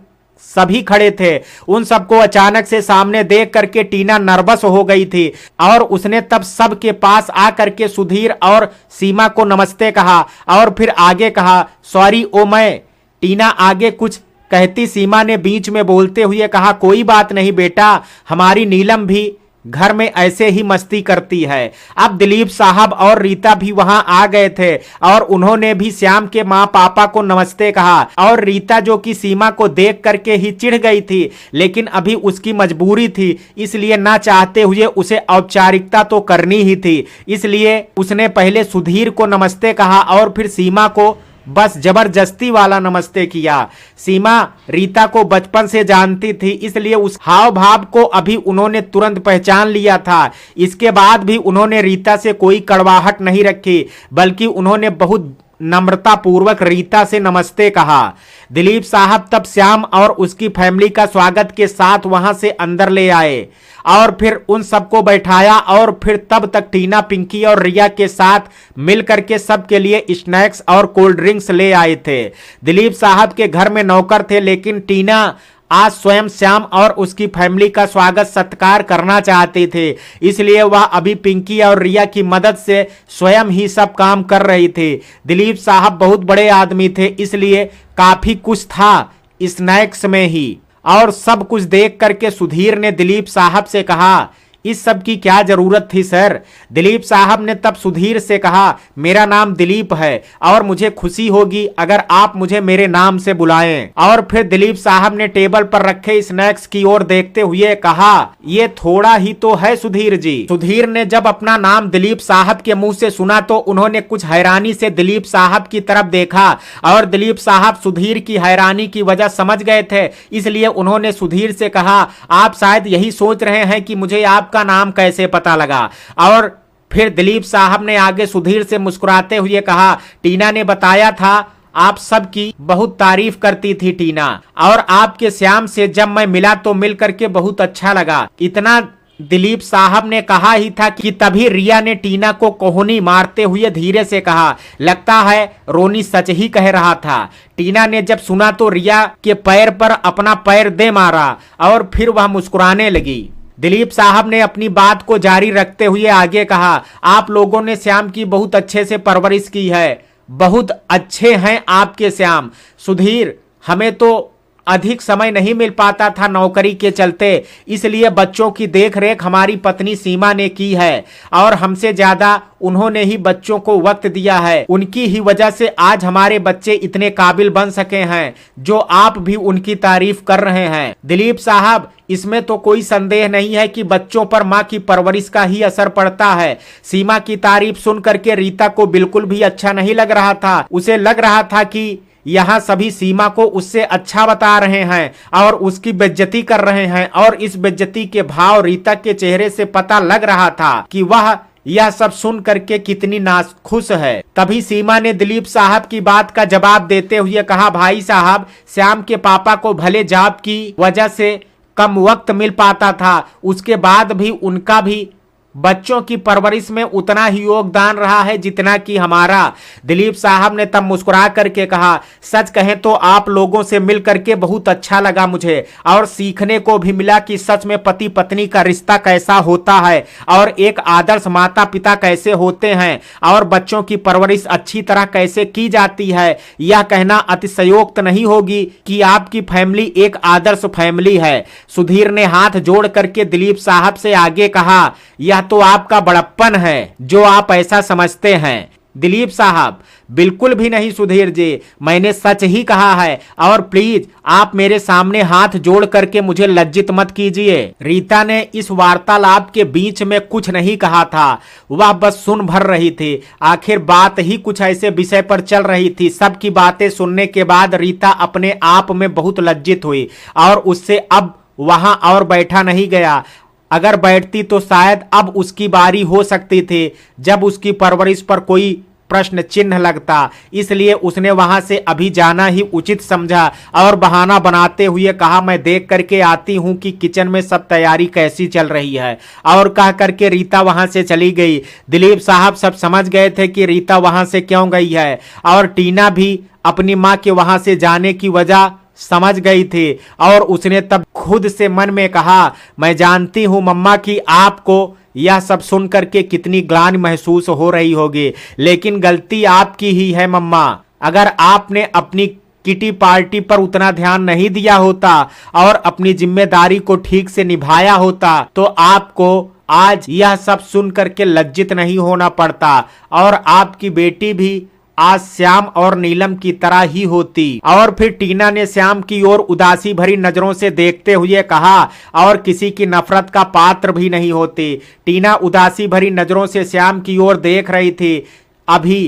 सभी खड़े थे। उन सबको अचानक से सामने देख करके टीना नर्वस हो गई थी और उसने तब सबके पास आ करके सुधीर और सीमा को नमस्ते कहा और फिर आगे कहा, सॉरी ओ मैं। टीना आगे कुछ कहती सीमा ने बीच में बोलते हुए कहा, कोई बात नहीं बेटा, हमारी नीलम भी घर में ऐसे ही मस्ती करती है। अब दिलीप साहब और रीता भी वहां आ गए थे और उन्होंने भी श्याम के माँ पापा को नमस्ते कहा। और रीता जो कि सीमा को देख करके ही चिढ़ गई थी, लेकिन अभी उसकी मजबूरी थी, इसलिए ना चाहते हुए उसे औपचारिकता तो करनी ही थी, इसलिए उसने पहले सुधीर को नमस्ते कहा और फिर सीमा को बस जबरदस्ती वाला नमस्ते किया। सीमा रीता को बचपन से जानती थी, इसलिए उस हाव भाव को अभी उन्होंने तुरंत पहचान लिया था। इसके बाद भी उन्होंने रीता से कोई कड़वाहट नहीं रखी, बल्कि उन्होंने बहुत नम्रता पूर्वक रीता से नमस्ते कहा। दिलीप साहब तब श्याम और उसकी फैमिली का स्वागत के साथ वहां से अंदर ले आए और फिर उन सबको बैठाया और फिर तब तक टीना, पिंकी और रिया के साथ मिलकर के सबके लिए स्नैक्स और कोल्ड ड्रिंक्स ले आए थे। दिलीप साहब के घर में नौकर थे, लेकिन टीना आज स्वयं श्याम और उसकी फैमिली का स्वागत सत्कार करना चाहते थे, इसलिए वह अभी पिंकी और रिया की मदद से स्वयं ही सब काम कर रही थी। दिलीप साहब बहुत बड़े आदमी थे, इसलिए काफी कुछ था स्नैक्स में ही। और सब कुछ देख करके सुधीर ने दिलीप साहब से कहा, इस सब की क्या जरूरत थी सर? दिलीप साहब ने तब सुधीर से कहा, मेरा नाम दिलीप है और मुझे खुशी होगी अगर आप मुझे मेरे नाम से बुलाएं। और फिर दिलीप साहब ने टेबल पर रखे स्नैक्स की ओर देखते हुए कहा, ये थोड़ा ही तो है सुधीर जी। सुधीर ने जब अपना नाम दिलीप साहब के मुंह से सुना तो उन्होंने कुछ हैरानी से दिलीप साहब की तरफ देखा और दिलीप साहब सुधीर की हैरानी की वजह समझ गए थे, इसलिए उन्होंने सुधीर से कहा, आप शायद यही सोच रहे हैं कि मुझे आपका नाम कैसे पता लगा। और फिर दिलीप साहब ने आगे सुधीर से मुस्कुराते हुए कहा, टीना ने बताया था आप सबकी बहुत तारीफ करती थी टीना, और आपके श्याम से जब मैं मिला तो मिल करके बहुत अच्छा लगा। इतना दिलीप साहब ने कहा ही था कि तभी रिया ने टीना को कोहनी मारते हुए धीरे से कहा, लगता है रोनी सच ही कह रहा था। टीना ने जब सुना तो रिया के पैर पर अपना पैर दे मारा और फिर वह मुस्कुराने लगी। दिलीप साहब ने अपनी बात को जारी रखते हुए आगे कहा, आप लोगों ने श्याम की बहुत अच्छे से परवरिश की है, बहुत अच्छे हैं आपके श्याम। सुधीर, हमें तो अधिक समय नहीं मिल पाता था नौकरी के चलते, इसलिए बच्चों की देखरेख हमारी पत्नी सीमा ने की है और हमसे ज्यादा उन्होंने ही बच्चों को वक्त दिया है। उनकी ही वजह से आज हमारे बच्चे इतने काबिल बन सके हैं, जो आप भी उनकी तारीफ कर रहे हैं। दिलीप साहब, इसमें तो कोई संदेह नहीं है कि बच्चों पर माँ की परवरिश का ही असर पड़ता है। सीमा की तारीफ सुन करके रीता को बिल्कुल भी अच्छा नहीं लग रहा था। उसे लग रहा था कि यहाँ सभी सीमा को उससे अच्छा बता रहे हैं और उसकी बेइज्जती कर रहे हैं, और इस बेइज्जती के भाव रीता के चेहरे से पता लग रहा था कि वह यह सब सुन करके कितनी नाखुश है। तभी सीमा ने दिलीप साहब की बात का जवाब देते हुए कहा, भाई साहब, श्याम के पापा को भले जॉब की वजह से कम वक्त मिल पाता था, उसके बाद भी उनका भी बच्चों की परवरिश में उतना ही योगदान रहा है जितना कि हमारा। दिलीप साहब ने तब मुस्कुरा करके कहा, सच कहें तो आप लोगों से मिल करके बहुत अच्छा लगा मुझे, और सीखने को भी मिला कि सच में पति पत्नी का रिश्ता कैसा होता है और एक आदर्श माता पिता कैसे होते हैं और बच्चों की परवरिश अच्छी तरह कैसे की जाती है। यह कहना अतिशयोक्त नहीं होगी कि आपकी फैमिली एक आदर्श फैमिली है। सुधीर ने हाथ जोड़ करके दिलीप साहब से आगे कहा, यह तो आपका बड़प्पन है जो आप ऐसा समझते हैं। दिलीप साहब, बिल्कुल भी नहीं सुधीर जी, मैंने सच ही कहा है, और प्लीज आप मेरे सामने हाथ जोड़ करके मुझे लज्जित मत कीजिए। रीता ने इस वार्तालाप के बीच में कुछ नहीं कहा था, वह बस सुन भर रही थी। आखिर बात ही कुछ ऐसे विषय पर चल रही थी। सबकी बातें सुनने के बाद रीता अपने आप में बहुत लज्जित हुई और उससे अब वहां और बैठा नहीं गया। अगर बैठती तो शायद अब उसकी बारी हो सकती थी जब उसकी परवरिश पर कोई प्रश्न चिन्ह लगता, इसलिए उसने वहां से अभी जाना ही उचित समझा और बहाना बनाते हुए कहा, मैं देख करके आती हूं कि किचन में सब तैयारी कैसी चल रही है, और कह करके रीता वहां से चली गई। दिलीप साहब सब समझ गए थे कि रीता वहां से क्यों गई है, और टीना भी अपनी मां के वहां से जाने की वजह समझ गई थी, और उसने तब खुद से मन में कहा, मैं जानती हूं मम्मा कि आपको यह सब सुन करके कितनी ग्लानि महसूस हो रही होगी, लेकिन गलती आपकी ही है मम्मा। अगर आपने अपनी किटी पार्टी पर उतना ध्यान नहीं दिया होता और अपनी जिम्मेदारी को ठीक से निभाया होता तो आपको आज यह सब सुन करके लज्जित नहीं होना पड़ता, और आपकी बेटी भी आज श्याम और नीलम की तरह ही होती। और फिर टीना ने श्याम की ओर उदासी भरी नजरों से देखते हुए कहा, और किसी की नफरत का पात्र भी नहीं होती। टीना उदासी भरी नजरों से श्याम की ओर देख रही थी अभी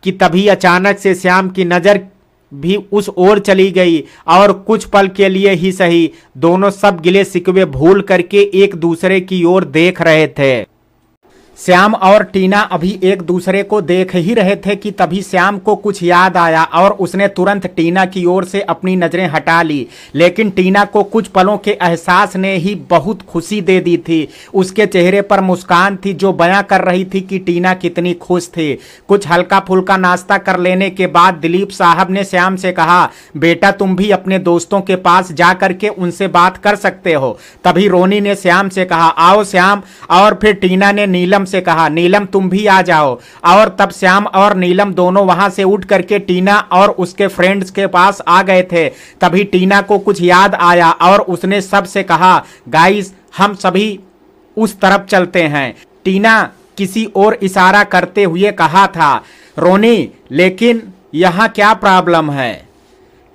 कि तभी अचानक से श्याम की नजर भी उस ओर चली गई, और कुछ पल के लिए ही सही दोनों सब गिले शिकवे भूल करके एक दूसरे की ओर देख रहे थे। श्याम और टीना अभी एक दूसरे को देख ही रहे थे कि तभी श्याम को कुछ याद आया और उसने तुरंत टीना की ओर से अपनी नजरें हटा ली। लेकिन टीना को कुछ पलों के एहसास ने ही बहुत खुशी दे दी थी। उसके चेहरे पर मुस्कान थी जो बयां कर रही थी कि टीना कितनी खुश थी। कुछ हल्का फुल्का नाश्ता कर लेने के बाद दिलीप साहब ने श्याम से कहा, बेटा तुम भी अपने दोस्तों के पास जा करके उनसे बात कर सकते हो। तभी रोनी ने श्याम से कहा, आओ श्याम। और फिर टीना ने नीलम से कहा, नीलम तुम भी आ जाओ। और तब श्याम और नीलम दोनों वहां से उठ करके टीना और उसके फ्रेंड्स के पास आ गए थे। तभी टीना को कुछ याद आया और उसने सबसे कहा, गाइस हम सभी उस तरफ चलते हैं। टीना किसी और इशारा करते हुए कहा था। रोनी, लेकिन यहां क्या प्रॉब्लम है?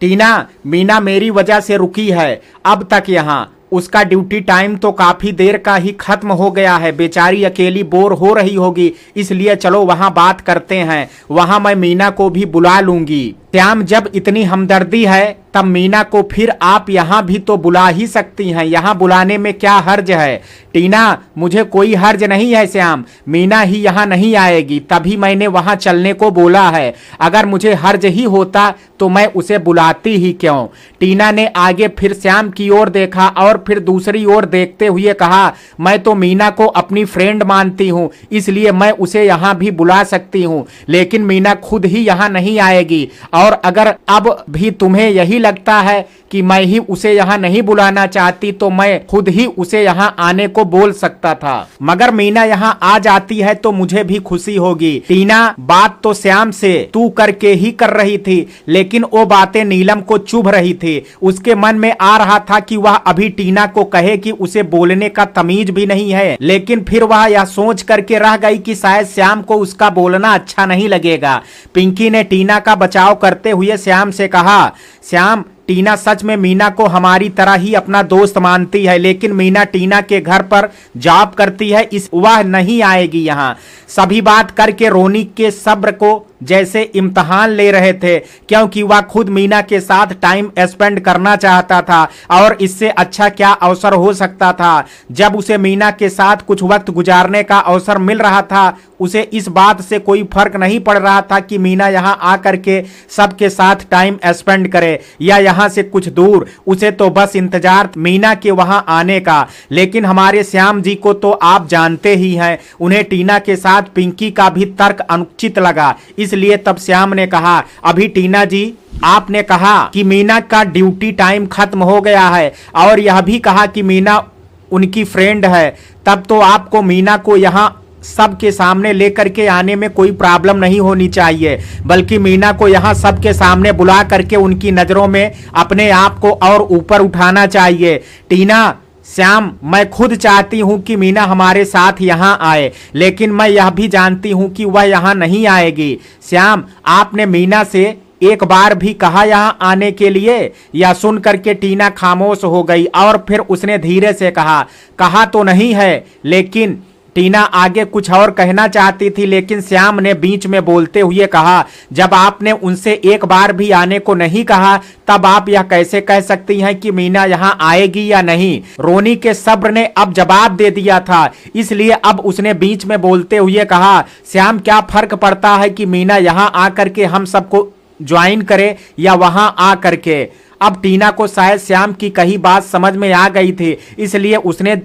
टीना, मीना मेरी वजह से रुकी है अब तक यहां। उसका ड्यूटी टाइम तो काफी देर का ही खत्म हो गया है, बेचारी अकेली बोर हो रही होगी, इसलिए चलो वहां बात करते हैं। वहां मैं मीना को भी बुला लूंगी। श्याम, जब इतनी हमदर्दी है तब मीना को फिर आप यहाँ भी तो बुला ही सकती हैं, यहाँ बुलाने में क्या हर्ज है? टीना, मुझे कोई हर्ज नहीं है श्याम, मीना ही यहाँ नहीं आएगी, तभी मैंने वहाँ चलने को बोला है। अगर मुझे हर्ज ही होता तो मैं उसे बुलाती ही क्यों? टीना ने आगे फिर श्याम की ओर देखा और फिर दूसरी ओर देखते हुए कहा, मैं तो मीना को अपनी फ्रेंड मानती हूँ, इसलिए मैं उसे यहाँ भी बुला सकती हूँ, लेकिन मीना खुद ही यहाँ नहीं आएगी। और अगर अब भी तुम्हें यही लगता है कि मैं ही उसे यहाँ नहीं बुलाना चाहती तो मैं खुद ही उसे यहाँ आने को बोल सकता था, मगर मीना यहाँ आ जाती है तो मुझे भी खुशी होगी। टीना बात तो श्याम से तू करके ही कर रही थी, लेकिन वो बातें नीलम को चुभ रही थी। उसके मन में आ रहा था कि वह अभी टीना को कहे कि उसे बोलने का तमीज भी नहीं है, लेकिन फिर वह यह सोच करके रह गई कि शायद श्याम को उसका बोलना अच्छा नहीं लगेगा। पिंकी ने टीना का बचाव करते हुए श्याम से कहा, श्याम, टीना सच में मीना को हमारी तरह ही अपना दोस्त मानती है, लेकिन मीना टीना के घर पर जॉब करती है, इस वह नहीं आएगी यहाँ। सभी बात करके रोनी के सब्र को जैसे इम्तिहान ले रहे थे, क्योंकि वह खुद मीना के साथ टाइम स्पेंड करना चाहता था और इससे अच्छा क्या अवसर हो सकता था। जब उसे मीना के साथ कुछ वक्त गुजारने का अवसर मिल रहा था, उसे इस बात से कोई फर्क नहीं पड़ रहा था कि मीना यहाँ आकर के सबके साथ टाइम स्पेंड करे या यहाँ से कुछ दूर। उसे तो बस इंतजार मीना के वहां आने का। लेकिन हमारे श्याम जी को तो आप जानते ही हैं, उन्हें टीना के साथ पिंकी का भी तर्क अनुचित लगा। इसलिए तब श्याम ने कहा, अभी टीना जी, आपने कहा कि मीना का ड्यूटी टाइम खत्म हो गया है और यह भी कहा कि मीना उनकी फ्रेंड है, तब तो आपको मीना को यहाँ सबके सामने लेकर के आने में कोई प्रॉब्लम नहीं होनी चाहिए, बल्कि मीना को यहाँ सबके सामने बुला करके उनकी नजरों में अपने आप को और ऊपर उठाना चाहिए। टीना, श्याम, मैं खुद चाहती हूँ कि मीना हमारे साथ यहाँ आए, लेकिन मैं यह भी जानती हूँ कि वह यहाँ नहीं आएगी। श्याम, आपने मीना से एक बार भी कहा यहाँ आने के लिए? यह सुन करके टीना खामोश हो गई और फिर उसने धीरे से कहा तो नहीं है, लेकिन टीना आगे कुछ और कहना चाहती थी, लेकिन श्याम ने बीच में बोलते हुए कहा, जब आपने उनसे एक बार भी आने को नहीं कहा, तब आप यह कैसे कह सकती हैं कि मीना यहाँ आएगी या नहीं? रोनी के सब्र ने अब जवाब दे दिया था, इसलिए अब उसने बीच में बोलते हुए कहा, श्याम, क्या फर्क पड़ता है कि मीना यहाँ आकर के हम सबको ज्वाइन करे या वहां आ करके? अब टीना को शायद श्याम की कही बात समझ में आ गई थी, इसलिए उसने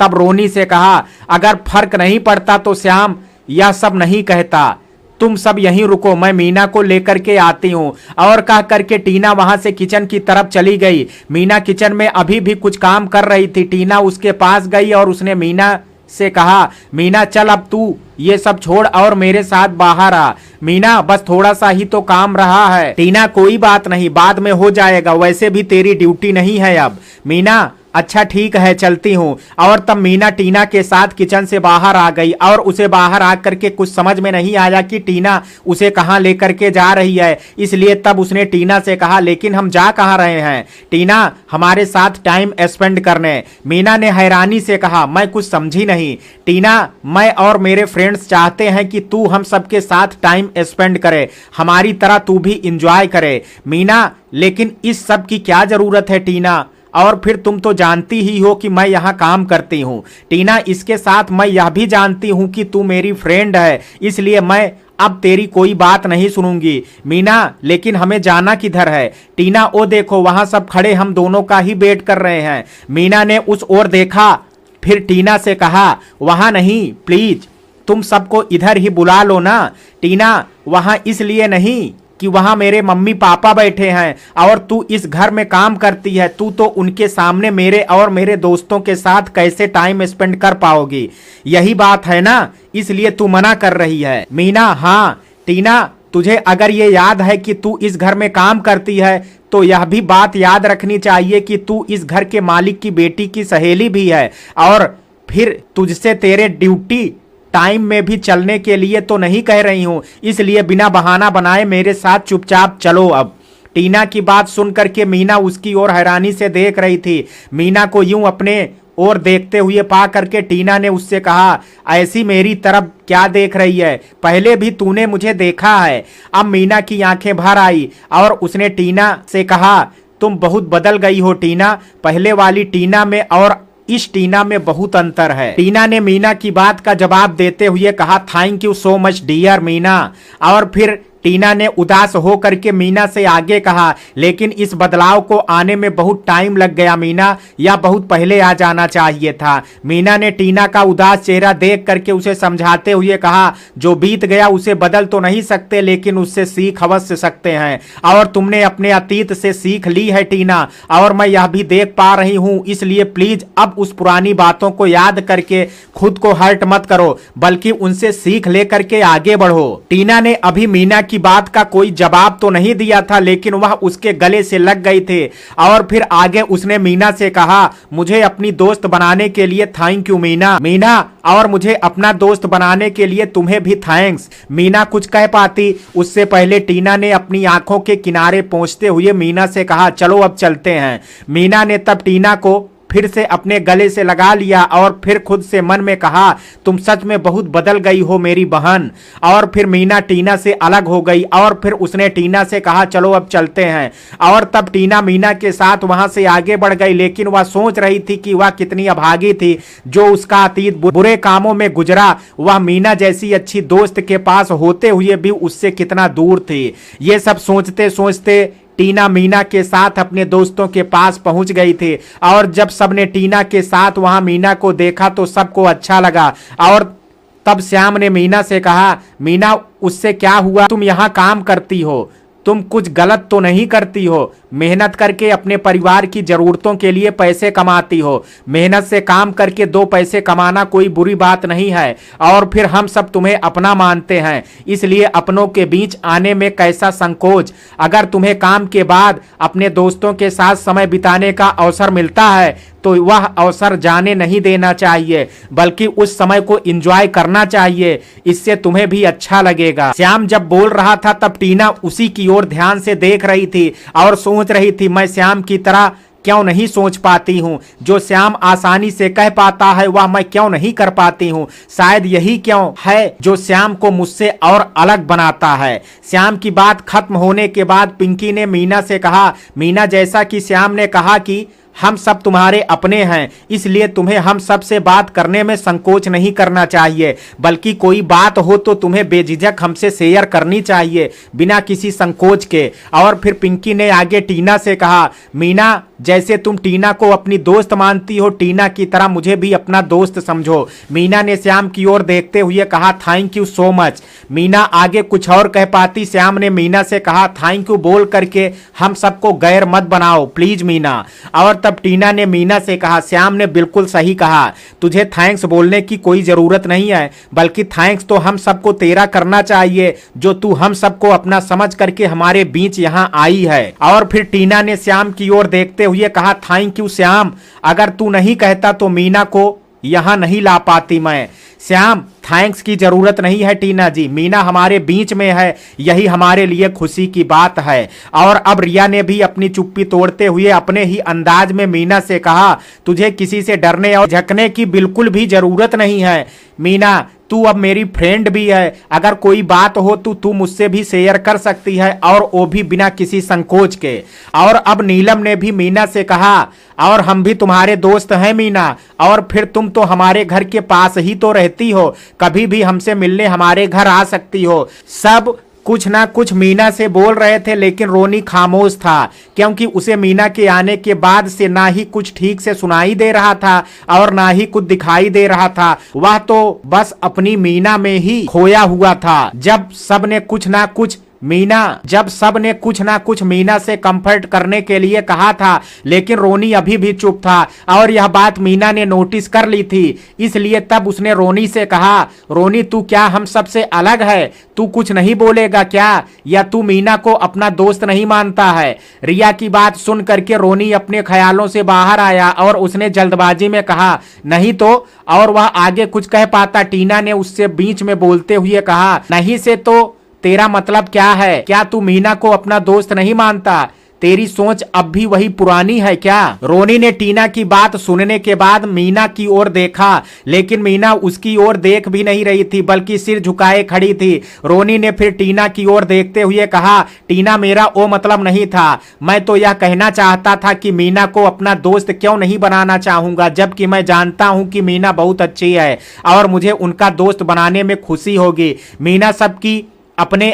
तब रोनी से कहा, अगर फर्क नहीं पड़ता तो श्याम यह सब नहीं कहता, तुम सब यहीं रुको, मैं मीना को लेकर के आती हूँ। और कह करके टीना वहां से किचन की तरफ चली गई। मीना किचन में अभी भी कुछ काम कर रही थी। टीना उसके पास गई और उसने मीना से कहा, मीना चल अब तू ये सब छोड़ और मेरे साथ बाहर आ। मीना, बस थोड़ा सा ही तो काम रहा है। टीना, कोई बात नहीं, बाद में हो जाएगा, वैसे भी तेरी ड्यूटी नहीं है अब। मीना, अच्छा ठीक है, चलती हूँ। और तब मीना टीना के साथ किचन से बाहर आ गई और उसे बाहर आकर के कुछ समझ में नहीं आया कि टीना उसे कहाँ लेकर के जा रही है, इसलिए तब उसने टीना से कहा, लेकिन हम जा कहाँ रहे हैं? टीना, हमारे साथ टाइम स्पेंड करने। मीना ने हैरानी से कहा, मैं कुछ समझी नहीं। टीना, मैं और मेरे फ्रेंड्स चाहते हैं कि तू हम सबके साथ टाइम स्पेंड करे, हमारी तरह तू भी इंजॉय करे। मीना, लेकिन इस सब की क्या जरूरत है टीना? और फिर तुम तो जानती ही हो कि मैं यहाँ काम करती हूँ। टीना, इसके साथ मैं यह भी जानती हूँ कि तू मेरी फ्रेंड है, इसलिए मैं अब तेरी कोई बात नहीं सुनूंगी। मीना, लेकिन हमें जाना किधर है? टीना, ओ देखो, वहां सब खड़े हम दोनों का ही वेट कर रहे हैं। मीना ने उस ओर देखा, फिर टीना से कहा, वहां नहीं, प्लीज तुम सबको इधर ही बुला लो ना। टीना, वहां इसलिए नहीं कि वहां मेरे मम्मी पापा बैठे हैं और तू इस घर में काम करती है, तू तो उनके सामने मेरे और मेरे दोस्तों के साथ कैसे टाइम स्पेंड कर पाओगी? यही बात है ना, इसलिए तू मना कर रही है। मीना, हाँ। टीना, तुझे अगर ये याद है कि तू इस घर में काम करती है तो यह भी बात याद रखनी चाहिए कि तू इस घर के मालिक की बेटी की सहेली भी है, और फिर तुझसे तेरे ड्यूटी टाइम में भी चलने के लिए तो नहीं कह रही हूं, इसलिए बिना बहाना बनाए मेरे साथ चुपचाप चलो अब। टीना की बात सुन करके मीना उसकी ओर हैरानी से देख रही थी। मीना को यूं अपने ओर देखते हुए पा करके टीना ने उससे कहा, ऐसी मेरी तरफ क्या देख रही है? पहले भी तूने मुझे देखा है। अब मीना की आंखें भर आई और उसने टीना से कहा, तुम बहुत बदल गई हो टीना, पहले वाली टीना में और इस टीना में बहुत अंतर है। टीना ने मीना की बात का जवाब देते हुए कहा, thank you so much dear Meena. और फिर टीना ने उदास हो करके मीना से आगे कहा, लेकिन इस बदलाव को आने में बहुत टाइम लग गया मीना, या बहुत पहले आ जाना चाहिए था। मीना ने टीना का उदास चेहरा देख करके उसे समझाते हुए कहा, जो बीत गया उसे बदल तो नहीं सकते, लेकिन उससे सीख अवश्य सकते हैं, और तुमने अपने अतीत से सीख ली है टीना, और मैं यह भी देख पा रही हूं, इसलिए प्लीज अब उस पुरानी बातों को याद करके खुद को हर्ट मत करो, बल्कि उनसे सीख लेकर के आगे बढ़ो। टीना ने अभी मीना की बात का कोई जवाब तो नहीं दिया था, लेकिन वह उसके गले से लग गई थी, और फिर आगे उसने मीना से कहा, मुझे अपनी दोस्त बनाने के लिए थैंक यू मीना। मीना, और मुझे अपना दोस्त बनाने के लिए तुम्हें भी थैंक्स। मीना कुछ कह पाती उससे पहले टीना ने अपनी आंखों के किनारे पहुंचते हुए मीना से कहा, चलो अब चलते हैं। मीना ने तब टीना को फिर से अपने गले से लगा लिया और फिर खुद से मन में कहा, तुम सच में बहुत बदल गई हो मेरी बहन। और फिर मीना टीना से अलग हो गई और फिर उसने टीना से कहा, चलो अब चलते हैं। और तब टीना मीना के साथ वहां से आगे बढ़ गई, लेकिन वह सोच रही थी कि वह कितनी अभागी थी, जो उसका अतीत बुरे कामों में गुजरा वह मीना जैसी अच्छी दोस्त के पास होते हुए भी उससे कितना दूर थी। ये सब सोचते सोचते टीना मीना के साथ अपने दोस्तों के पास पहुंच गई थी, और जब सबने टीना के साथ वहां मीना को देखा तो सबको अच्छा लगा। और तब श्याम ने मीना से कहा, मीना उससे क्या हुआ, तुम यहाँ काम करती हो, तुम कुछ गलत तो नहीं करती हो, मेहनत करके अपने परिवार की जरूरतों के लिए पैसे कमाती हो, मेहनत से काम करके दो पैसे कमाना कोई बुरी बात नहीं है, और फिर हम सब तुम्हें अपना मानते हैं, इसलिए अपनों के बीच आने में कैसा संकोच। अगर तुम्हें काम के बाद अपने दोस्तों के साथ समय बिताने का अवसर मिलता है तो वह अवसर जाने नहीं देना चाहिए, बल्कि उस समय को एंजॉय करना चाहिए, इससे तुम्हें भी अच्छा लगेगा। श्याम जब बोल रहा था तब टीना उसी की ओर ध्यान से देख रही थी और सोच रही थी, मैं श्याम की तरह क्यों नहीं सोच पाती हूँ, जो श्याम आसानी से कह पाता है वह मैं क्यों नहीं कर पाती हूँ। शायद यही क्यों है जो श्याम को मुझसे और अलग बनाता है। श्याम की बात खत्म होने के बाद पिंकी ने मीना से कहा, मीना जैसा कि श्याम ने कहा कि हम सब तुम्हारे अपने हैं, इसलिए तुम्हें हम सब से बात करने में संकोच नहीं करना चाहिए, बल्कि कोई बात हो तो तुम्हें बेझिझक हमसे शेयर करनी चाहिए बिना किसी संकोच के। और फिर पिंकी ने आगे टीना से कहा, मीना जैसे तुम टीना को अपनी दोस्त मानती हो, टीना की तरह मुझे भी अपना दोस्त समझो। मीना ने श्याम की ओर देखते हुए कहा, thank you so much. Meena आगे कुछ और कह पाती, श्याम ने मीना से कहा, थैंक यू बोल करके हम सबको गैर मत बनाओ प्लीज मीना। और तब टीना ने मीना से कहा, श्याम ने बिल्कुल सही कहा, तुझे थैंक्स बोलने की कोई जरूरत नहीं है, बल्कि थैंक्स तो हम सबको तेरा करना चाहिए, जो तू हम सबको अपना समझ करके हमारे बीच यहाँ आई है। और फिर टीना ने श्याम की ओर देखते हुए कहा, थैंक यू श्याम, अगर तू नहीं कहता तो मीना को यहां नहीं ला पाती मैं। श्याम थैंक्स की जरूरत नहीं है टीना जी, मीना हमारे बीच में है, यही हमारे लिए खुशी की बात है। और अब रिया ने भी अपनी चुप्पी तोड़ते हुए अपने ही अंदाज में मीना से कहा, तुझे किसी से डरने और झकने की बिल्कुल भी जरूरत नहीं है मीना, तू अब मेरी फ्रेंड भी है, अगर कोई बात हो तो तू मुझसे भी शेयर कर सकती है, और वो भी बिना किसी संकोच के। और अब नीलम ने भी मीना से कहा, और हम भी तुम्हारे दोस्त हैं मीना, और फिर तुम तो हमारे घर के पास ही तो रहती हो, कभी भी हमसे मिलने हमारे घर आ सकती हो। सब कुछ ना कुछ मीना से बोल रहे थे, लेकिन रोनी खामोश था, क्योंकि उसे मीना के आने के बाद से ना ही कुछ ठीक से सुनाई दे रहा था और ना ही कुछ दिखाई दे रहा था। वह तो बस अपनी मीना में ही खोया हुआ था। जब सब ने कुछ ना कुछ मीना से कंफर्ट करने के लिए कहा था, लेकिन रोनी अभी भी चुप था, और यह बात मीना ने नोटिस कर ली थी, इसलिए तब उसने रोनी से कहा, रोनी तू क्या हम सबसे अलग है, तू कुछ नहीं बोलेगा क्या, या तू मीना को अपना दोस्त नहीं मानता है। रिया की बात सुन करके रोनी अपने ख्यालों से बाहर आया और उसने जल्दबाजी में कहा, नहीं तो, और वह आगे कुछ कह पाता, टीना ने उससे बीच में बोलते हुए कहा, नहीं से तो तेरा मतलब क्या है, क्या तू मीना को अपना दोस्त नहीं मानता, तेरी सोच अब भी वही पुरानी है क्या। रोनी ने टीना की बात सुनने के बाद मीना की ओर देखा, लेकिन मीना उसकी ओर देख भी नहीं रही थी, बल्कि सिर झुकाए खड़ी थी। रोनी ने फिर टीना की ओर देखते हुए कहा, टीना मेरा वो मतलब नहीं था, मैं तो यह कहना चाहता था कि मीना को अपना दोस्त क्यों नहीं बनाना चाहूंगा, जबकि मैं जानता हूं कि मीना बहुत अच्छी है और मुझे उनका दोस्त बनाने में खुशी होगी। मीना सबकी अपने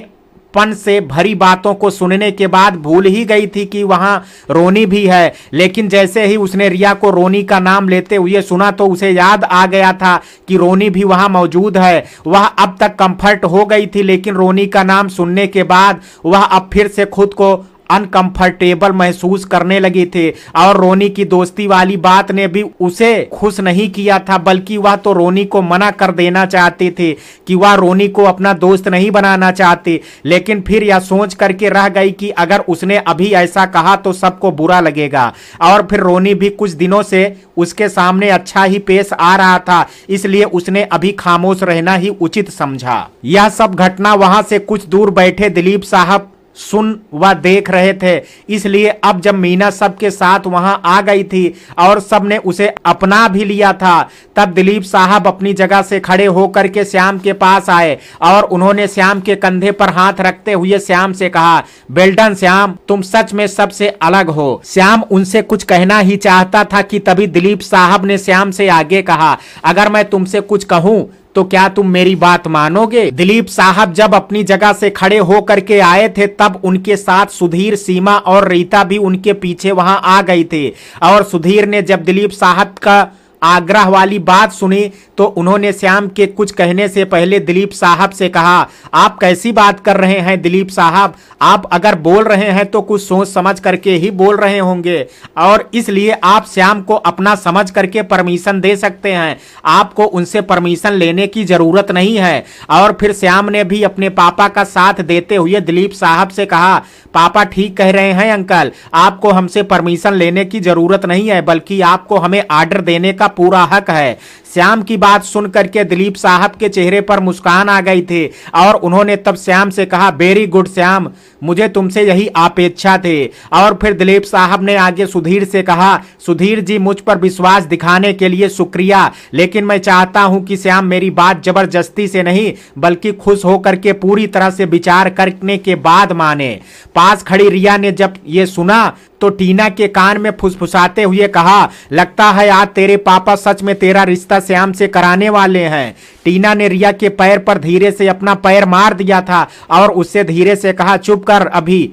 बचपन से भरी बातों को सुनने के बाद भूल ही गई थी कि वहां रोनी भी है। लेकिन जैसे ही उसने रिया को रोनी का नाम लेते हुए सुना तो उसे याद आ गया था कि रोनी भी वहां मौजूद है। वह अब तक कंफर्ट हो गई थी, लेकिन रोनी का नाम सुनने के बाद वह अब फिर से खुद को अनकंफर्टेबल महसूस करने लगी थी। और रोनी की दोस्ती वाली बात ने भी उसे खुश नहीं किया था, बल्कि वह तो रोनी को मना कर देना चाहती थी कि वह रोनी को अपना दोस्त नहीं बनाना चाहती। लेकिन फिर यह सोच करके रह गई कि अगर उसने अभी ऐसा कहा तो सबको बुरा लगेगा। और फिर रोनी भी कुछ दिनों से उसके सामने अच्छा ही पेश आ रहा था, इसलिए उसने अभी खामोश रहना ही उचित समझा। यह सब घटना वहां से कुछ दूर बैठे दिलीप साहब सुन व देख रहे थे, इसलिए अब जब मीना सबके साथ वहां आ गई थी और सबने उसे अपना भी लिया था, तब दिलीप साहब अपनी जगह से खड़े होकर के श्याम के पास आए और उन्होंने श्याम के कंधे पर हाथ रखते हुए श्याम से कहा, वेल श्याम, तुम सच में सबसे अलग हो। श्याम उनसे कुछ कहना ही चाहता था कि तभी दिलीप साहब ने श्याम से आगे कहा, अगर मैं तुमसे कुछ कहूं तो क्या तुम मेरी बात मानोगे? दिलीप साहब जब अपनी जगह से खड़े होकर के आए थे तब उनके साथ सुधीर, सीमा और रीता भी उनके पीछे वहां आ गई थी। और सुधीर ने जब दिलीप साहब का आग्रह वाली बात सुनी तो उन्होंने श्याम के कुछ कहने से पहले दिलीप साहब से कहा, आप कैसी बात कर रहे हैं दिलीप साहब? आप अगर बोल रहे हैं तो कुछ सोच समझ करके ही बोल रहे होंगे और इसलिए आप श्याम को अपना समझ करके परमिशन दे सकते हैं, आपको उनसे परमिशन लेने की जरूरत नहीं है। और फिर श्याम ने भी अपने पापा का साथ देते हुए दिलीप साहब से कहा, पापा ठीक कह रहे हैं अंकल, आपको हमसे परमिशन लेने की जरूरत नहीं है, बल्कि आपको हमें आर्डर देने का पूरा हक है। श्याम की बात सुन करके दिलीप साहब के चेहरे पर मुस्कान आ गई थी और उन्होंने तब श्याम से कहा, वेरी गुड श्याम, मुझे तुमसे यही अपेक्षा थी। और फिर दिलीप साहब ने आगे सुधीर से कहा, सुधीर जी, मुझ पर विश्वास दिखाने के लिए शुक्रिया, लेकिन मैं चाहता हूं कि श्याम मेरी बात जबरदस्ती से नहीं बल्कि खुश होकर के पूरी तरह से विचार करने के बाद माने। पास खड़ी रिया ने जब ये सुना तो टीना के कान में फुसफुसाते हुए कहा, लगता है आज तेरे पापा सच में तेरा रिश्ता श्याम से कराने वाले हैं। टीना ने रिया के पैर पर धीरे से अपना पैर मार दिया था और उससे धीरे से कहा, चुप कर, अभी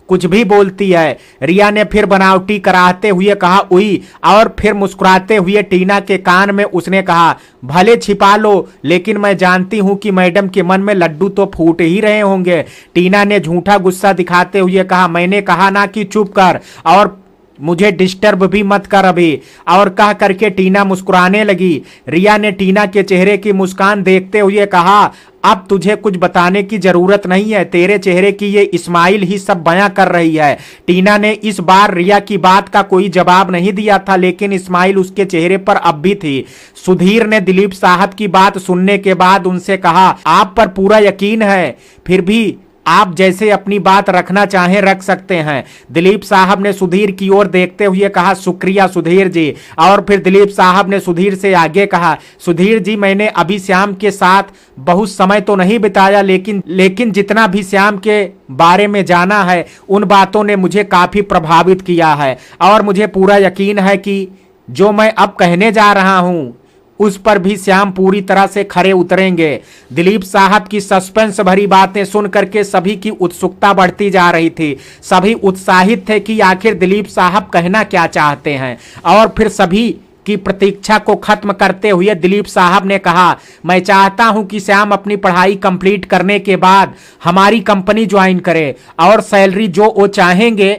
कुछ भी बोलती है। रिया ने फिर बनावटी कराते हुए कहा, उई, और फिर मुस्कुराते हुए टीना के कान में उसने कहा, भले छिपा लो, लेकिन मैं जानती हूं कि मैडम के मन में लड्डू तो फूट ही रहे होंगे। टीना ने झूठा गुस्सा दिखाते हुए कहा, मैंने कहा ना कि चुप कर और मुझे डिस्टर्ब भी मत कर अभी। और कह करके टीना मुस्कुराने लगी। रिया ने टीना के चेहरे की मुस्कान देखते हुए कहा, अब तुझे कुछ बताने की जरूरत नहीं है, तेरे चेहरे की ये इस्माइल ही सब बयां कर रही है। टीना ने इस बार रिया की बात का कोई जवाब नहीं दिया था, लेकिन इस्माइल उसके चेहरे पर अब भी थी। सुधीर ने दिलीप साहब की बात सुनने के बाद उनसे कहा, आप पर पूरा यकीन है, फिर भी आप जैसे अपनी बात रखना चाहें रख सकते हैं। दिलीप साहब ने सुधीर की ओर देखते हुए कहा, शुक्रिया सुधीर जी। और फिर दिलीप साहब ने सुधीर से आगे कहा, सुधीर जी, मैंने अभी श्याम के साथ बहुत समय तो नहीं बिताया, लेकिन जितना भी श्याम के बारे में जाना है उन बातों ने मुझे काफी प्रभावित किया है और मुझे पूरा यकीन है कि जो मैं अब कहने जा रहा हूं उस पर भी श्याम पूरी तरह से खरे उतरेंगे। दिलीप साहब की सस्पेंस भरी बातें सुन करके सभी की उत्सुकता बढ़ती जा रही थी। सभी उत्साहित थे कि आखिर दिलीप साहब कहना क्या चाहते हैं। और फिर सभी की प्रतीक्षा को खत्म करते हुए दिलीप साहब ने कहा, मैं चाहता हूं कि श्याम अपनी पढ़ाई कंप्लीट करने के बाद हमारी कंपनी ज्वाइन करे और सैलरी जो वो चाहेंगे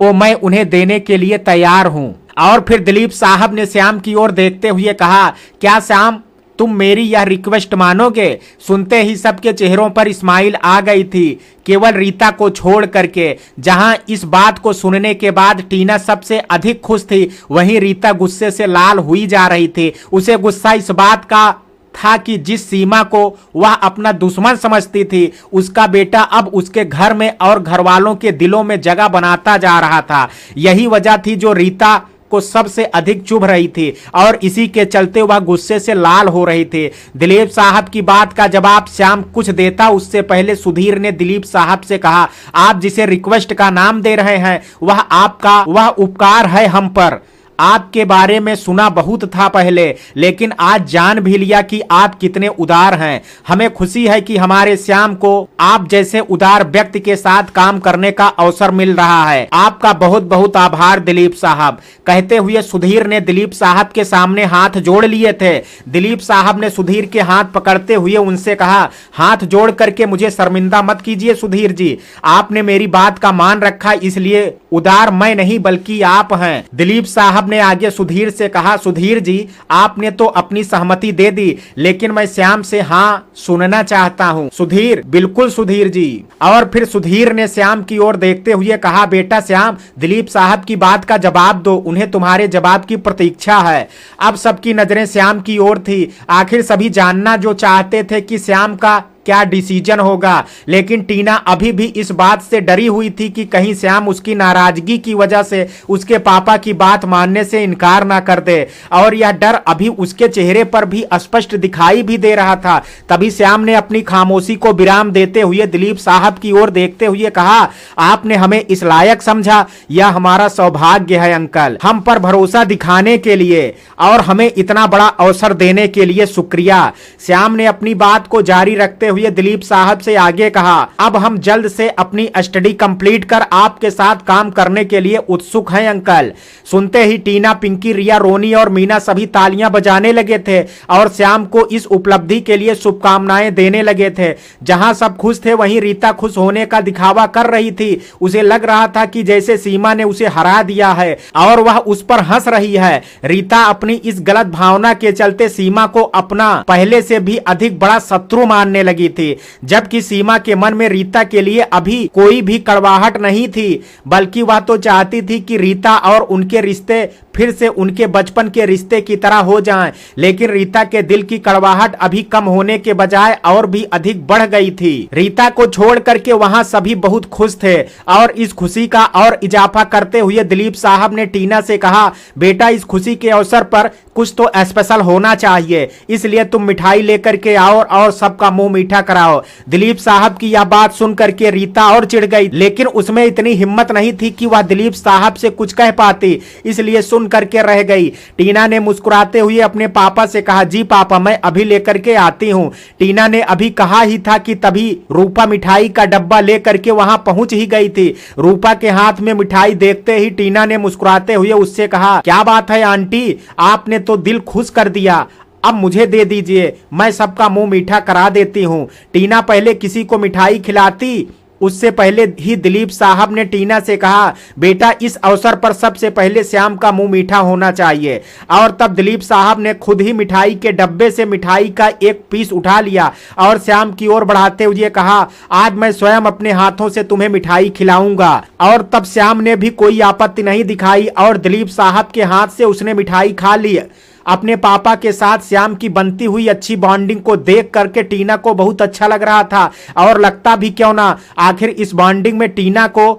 वो मैं उन्हें देने के लिए तैयार हूं। और फिर दिलीप साहब ने श्याम की ओर देखते हुए कहा, क्या श्याम तुम मेरी यह रिक्वेस्ट मानोगे? सुनते ही सबके चेहरों पर इस्माइल आ गई थी, केवल रीता को छोड़ करके। जहां इस बात को सुनने के बाद टीना सबसे अधिक खुश थी, वहीं रीता गुस्से से लाल हुई जा रही थी। उसे गुस्सा इस बात का था कि जिस सीमा को वह अपना दुश्मन समझती थी, उसका बेटा अब उसके घर में और घर वालों के दिलों में जगह बनाता जा रहा था। यही वजह थी जो रीता को सबसे अधिक चुभ रही थी और इसी के चलते वह गुस्से से लाल हो रही थी। दिलीप साहब की बात का जवाब श्याम कुछ देता उससे पहले सुधीर ने दिलीप साहब से कहा, आप जिसे रिक्वेस्ट का नाम दे रहे हैं वह आपका वह उपकार है हम पर। आपके बारे में सुना बहुत था पहले, लेकिन आज जान भी लिया कि आप कितने उदार हैं। हमें खुशी है कि हमारे श्याम को आप जैसे उदार व्यक्ति के साथ काम करने का अवसर मिल रहा है। आपका बहुत बहुत आभार दिलीप साहब। कहते हुए सुधीर ने दिलीप साहब के सामने हाथ जोड़ लिए थे। दिलीप साहब ने सुधीर के हाथ पकड़ते हुए उनसे कहा, हाथ जोड़ करके मुझे शर्मिंदा मत कीजिए सुधीर जी, आपने मेरी बात का मान रखा, इसलिए उदार मैं नहीं बल्कि आप हैं। दिलीप साहब ने आगे सुधीर से कहा, सुधीर जी आपने तो अपनी सहमति दे दी, लेकिन मैं श्याम से हाँ सुनना चाहता हूँ। सुधीर, बिल्कुल सुधीर जी। और फिर सुधीर ने श्याम की ओर देखते हुए कहा, बेटा श्याम, दिलीप साहब की बात का जवाब दो, उन्हें तुम्हारे जवाब की प्रतीक्षा है। अब सबकी नजरें श्याम की ओर थी। आखिर सभी जानना जो चाहते थे कि श्याम का क्या डिसीजन होगा, लेकिन टीना अभी भी इस बात से डरी हुई थी कि कहीं श्याम उसकी नाराजगी की वजह से उसके पापा की बात मानने से इनकार ना कर दे, और यह डर अभी उसके चेहरे पर भी स्पष्ट दिखाई भी दे रहा था। तभी श्याम ने अपनी खामोशी को विराम देते हुए दिलीप साहब की ओर देखते हुए कहा, आपने हमें इस लायक समझा, यह हमारा सौभाग्य है अंकल। हम पर भरोसा दिखाने के लिए और हमें इतना बड़ा अवसर देने के लिए शुक्रिया। श्याम ने अपनी बात को जारी रखते हुए दिलीप साहब से आगे कहा, अब हम जल्द से अपनी स्टडी कंप्लीट कर आपके साथ काम करने के लिए उत्सुक हैं अंकल। सुनते ही टीना, पिंकी, रिया, रोनी और मीना सभी तालियां बजाने लगे थे और श्याम को इस उपलब्धि के लिए शुभकामनाएं देने लगे थे। जहां सब खुश थे वहीं रीता खुश होने का दिखावा कर रही थी। उसे लग रहा था कि जैसे सीमा ने उसे हरा दिया है और वह उस पर हंस रही है। रीता अपनी इस गलत भावना के चलते सीमा को अपना पहले से भी अधिक बड़ा शत्रु मानने लगी थी, जबकि सीमा के मन में रीता के लिए अभी कोई भी कड़वाहट नहीं थी, बल्कि वह तो चाहती थी कि रीता और उनके रिश्ते फिर से उनके बचपन के रिश्ते की तरह हो जाएं। लेकिन रीता के दिल की कड़वाहट अभी कम होने के बजाय और भी अधिक बढ़ गई थी। रीता को छोड़ करके वहां सभी बहुत खुश थे और इस खुशी का और इजाफा करते हुए दिलीप साहब ने टीना से कहा, बेटा इस खुशी के अवसर पर कुछ तो स्पेशल होना चाहिए, इसलिए तुम मिठाई लेकर के आओ और सबका मुंह मीठा कराओ। दिलीप साहब की यह बात सुन करके रीता और चिढ़ गई, लेकिन उसमें इतनी हिम्मत नहीं थी कि वह दिलीप साहब से कुछ कह पाती, इसलिए सुन करके रह गई। टीना ने मुस्कुराते हुए अपने पापा से कहा, जी पापा मैं अभी लेकर के आती हूँ। टीना ने अभी कहा ही था कि तभी रूपा मिठाई का डब्बा लेकर के वहां पहुंच ही गई थी। रूपा के हाथ में मिठाई देखते ही टीना ने मुस्कुराते हुए उससे कहा, क्या बात है आंटी, आपने तो दिल खुश कर दिया, अब मुझे दे दीजिए, मैं सबका मुंह मीठा करा देती हूँ। टीना पहले किसी को मिठाई खिलाती, उससे पहले ही दिलीप साहब ने टीना से कहा, बेटा इस अवसर पर सबसे पहले श्याम का मुंह मीठा होना चाहिए। और तब दिलीप साहब ने खुद ही मिठाई के डब्बे से मिठाई का एक पीस उठा लिया और श्याम की ओर बढ़ाते हुए कहा, आज मैं स्वयं अपने हाथों से तुम्हें मिठाई खिलाऊंगा। और तब श्याम ने भी कोई आपत्ति नहीं दिखाई और दिलीप साहब के हाथ से उसने मिठाई खा ली। अपने पापा के साथ श्याम की बनती हुई अच्छी बॉन्डिंग को देख करके टीना को बहुत अच्छा लग रहा था, और लगता भी क्यों ना, आखिर इस बॉन्डिंग में टीना को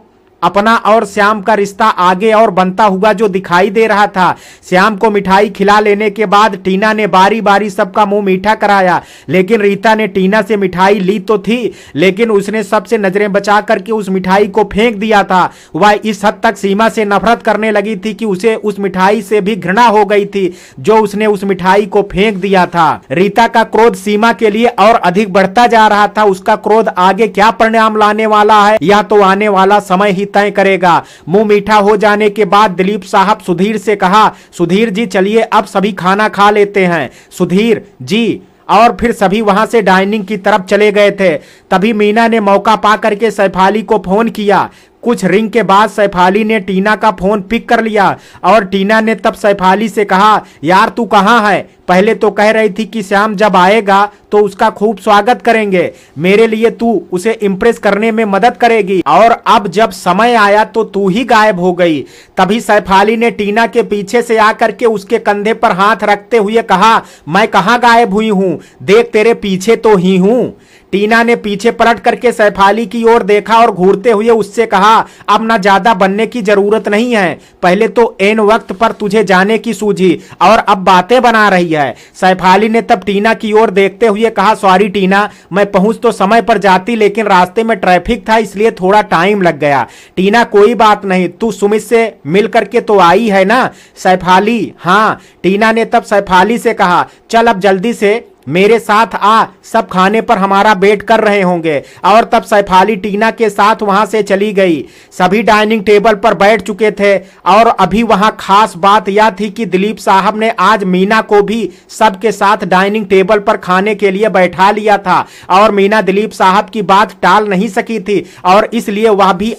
अपना और श्याम का रिश्ता आगे और बनता हुआ जो दिखाई दे रहा था। श्याम को मिठाई खिला लेने के बाद टीना ने बारी बारी सबका मुंह मीठा कराया, लेकिन रीता ने टीना से मिठाई ली तो थी, लेकिन उसने सबसे नजरें बचा करके उस मिठाई को फेंक दिया था। वह इस हद तक सीमा से नफरत करने लगी थी कि उसे उस मिठाई से भी घृणा हो गई थी जो उसने उस मिठाई को फेंक दिया था। रीता का क्रोध सीमा के लिए और अधिक बढ़ता जा रहा था। उसका क्रोध आगे क्या परिणाम लाने वाला है यह तो आने वाला समय ही तय करेगा। मुंह मीठा हो जाने के बाद दिलीप साहब सुधीर से कहा, सुधीर जी चलिए अब सभी खाना खा लेते हैं। सुधीर जी, और फिर सभी वहां से डाइनिंग की तरफ चले गए थे। तभी मीना ने मौका पा करके सैफाली को फोन किया। कुछ रिंग के बाद सैफाली ने टीना का फोन पिक कर लिया और टीना ने तब सैफाली से कहा, यार तू कहाँ है? पहले तो कह रही थी कि श्याम जब आएगा तो उसका खूब स्वागत करेंगे, मेरे लिए तू उसे इम्प्रेस करने में मदद करेगी, और अब जब समय आया तो तू ही गायब हो गई। तभी सैफाली ने टीना के पीछे से आकर के उसके कंधे पर हाथ रखते हुए कहा, मैं कहाँ गायब हुई हूँ, देख तेरे पीछे तो ही हूँ। टीना ने पीछे पलट करके सैफाली की ओर देखा और घूरते हुए उससे कहा, अब ना ज्यादा बनने की जरूरत नहीं है, पहले तो एन वक्त पर तुझे जाने की सूझी और अब बातें बना रही है। सैफाली ने तब टीना की ओर देखते हुए कहा, सॉरी टीना, मैं पहुंच तो समय पर जाती लेकिन रास्ते में ट्रैफिक था इसलिए थोड़ा टाइम लग गया। टीना, कोई बात नहीं, तू सुमित से मिल करके तो आई है ना? सैफाली, हाँ। टीना ने तब सैफाली से कहा, चल अब जल्दी से मेरे साथ आ, सब खाने पर हमारा वेट कर रहे होंगे। और तब सैफाली टीना के साथ वहां से चली गई। सभी डाइनिंग टेबल पर बैठ चुके थे और अभी वहां खास बात यह थी कि दिलीप साहब ने आज मीना को भी सबके साथ डाइनिंग टेबल पर खाने के लिए बैठा लिया था और मीना दिलीप साहब की बात टाल नहीं सकी थी और इसलिए वह भी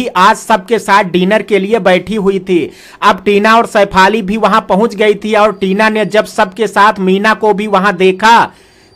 आज सबके साथ डिनर के लिए बैठी हुई थी। अब टीना और सैफाली भी वहां पहुंच गई थी और टीना ने जब सबके साथ मीना को भी वहां देखा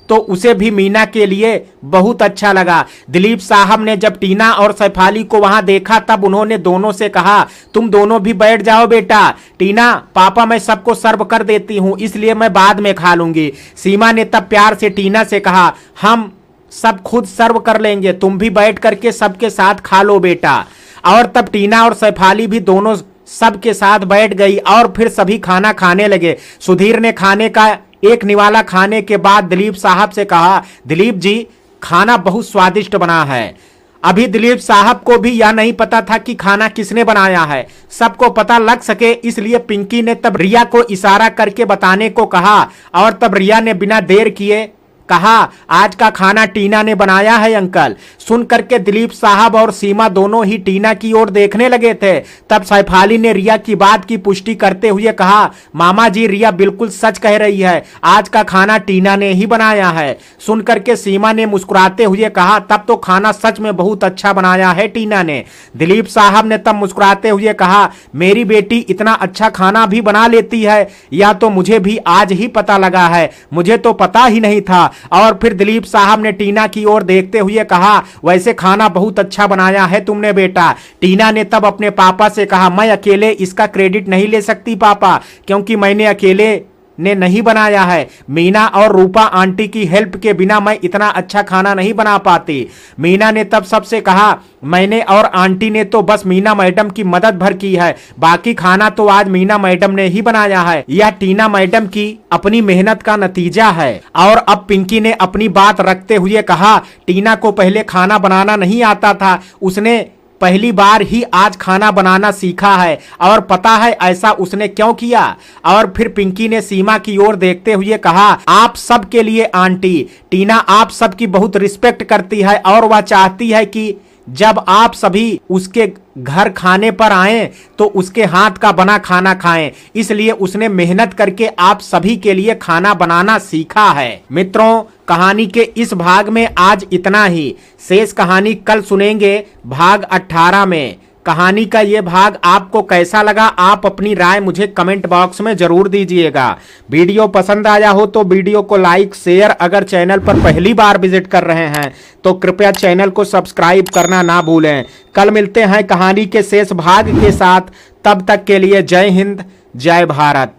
तो उसे भी मीना के लिए बहुत अच्छा लगा। दिलीप साहब ने जब टीना और सैफाली को वहां देखा तब उन्होंने दोनों से कहा, तुम दोनों भी बैठ जाओ बेटा। टीना, पापा मैं सबको सर्व कर देती हूं इसलिए मैं बाद में खा लूंगी। सीमा ने तब प्यार से टीना से कहा, हम सब खुद सर्व कर लेंगे, तुम भी बैठ करके सबके साथ खा लो बेटा। और तब टीना और सैफाली भी दोनों सबके साथ बैठ गई और फिर सभी खाना खाने लगे। सुधीर ने खाने का एक निवाला खाने के बाद दिलीप साहब से कहा, दिलीप जी, खाना बहुत स्वादिष्ट बना है। अभी दिलीप साहब को भी यह नहीं पता था कि खाना किसने बनाया है। सबको पता लग सके इसलिए पिंकी ने तब रिया को इशारा करके बताने को कहा और तब रिया ने बिना देर किए कहा, आज का खाना टीना ने बनाया है अंकल। सुन करके दिलीप साहब और सीमा दोनों ही टीना की ओर देखने लगे थे। तब सैफाली ने रिया की बात की पुष्टि करते हुए कहा, मामा जी, रिया बिल्कुल सच कह रही है, आज का खाना टीना ने ही बनाया है। सुन करके सीमा ने मुस्कुराते हुए कहा, तब तो खाना सच में बहुत अच्छा बनाया है टीना ने। दिलीप साहब ने तब मुस्कुराते हुए कहा, मेरी बेटी इतना अच्छा खाना भी बना लेती है, या तो मुझे भी आज ही पता लगा है, मुझे तो पता ही नहीं था। और फिर दिलीप साहब ने टीना की ओर देखते हुए कहा, वैसे खाना बहुत अच्छा बनाया है तुमने बेटा। टीना ने तब अपने पापा से कहा, मैं अकेले इसका क्रेडिट नहीं ले सकती पापा, क्योंकि मैंने अकेले ने नहीं बनाया है। मीना और रूपा आंटी की हेल्प के बिना मैं इतना अच्छा खाना नहीं बना पाती। मीना ने तब सबसे कहा, मैंने और आंटी ने तो बस मीना मैडम की मदद भर की है, बाकी खाना तो आज मीना मैडम ने ही बनाया है। यह टीना मैडम की अपनी मेहनत का नतीजा है। और अब पिंकी ने अपनी बात रखते हुए कहा, टीना को पहले खाना बनाना नहीं आता था, उसने पहली बार ही आज खाना बनाना सीखा है और पता है ऐसा उसने क्यों किया। और फिर पिंकी ने सीमा की ओर देखते हुए कहा, आप सब के लिए आंटी, टीना आप सबकी बहुत रिस्पेक्ट करती है और वह चाहती है कि जब आप सभी उसके घर खाने पर आए तो उसके हाथ का बना खाना खाएं, इसलिए उसने मेहनत करके आप सभी के लिए खाना बनाना सीखा है। मित्रों, कहानी के इस भाग में आज इतना ही। शेष कहानी कल सुनेंगे भाग 18 में। कहानी का ये भाग आपको कैसा लगा, आप अपनी राय मुझे कमेंट बॉक्स में जरूर दीजिएगा। वीडियो पसंद आया हो तो वीडियो को लाइक, शेयर, अगर चैनल पर पहली बार विजिट कर रहे हैं तो कृपया चैनल को सब्सक्राइब करना ना भूलें। कल मिलते हैं कहानी के शेष भाग के साथ, तब तक के लिए जय हिंद, जय भारत।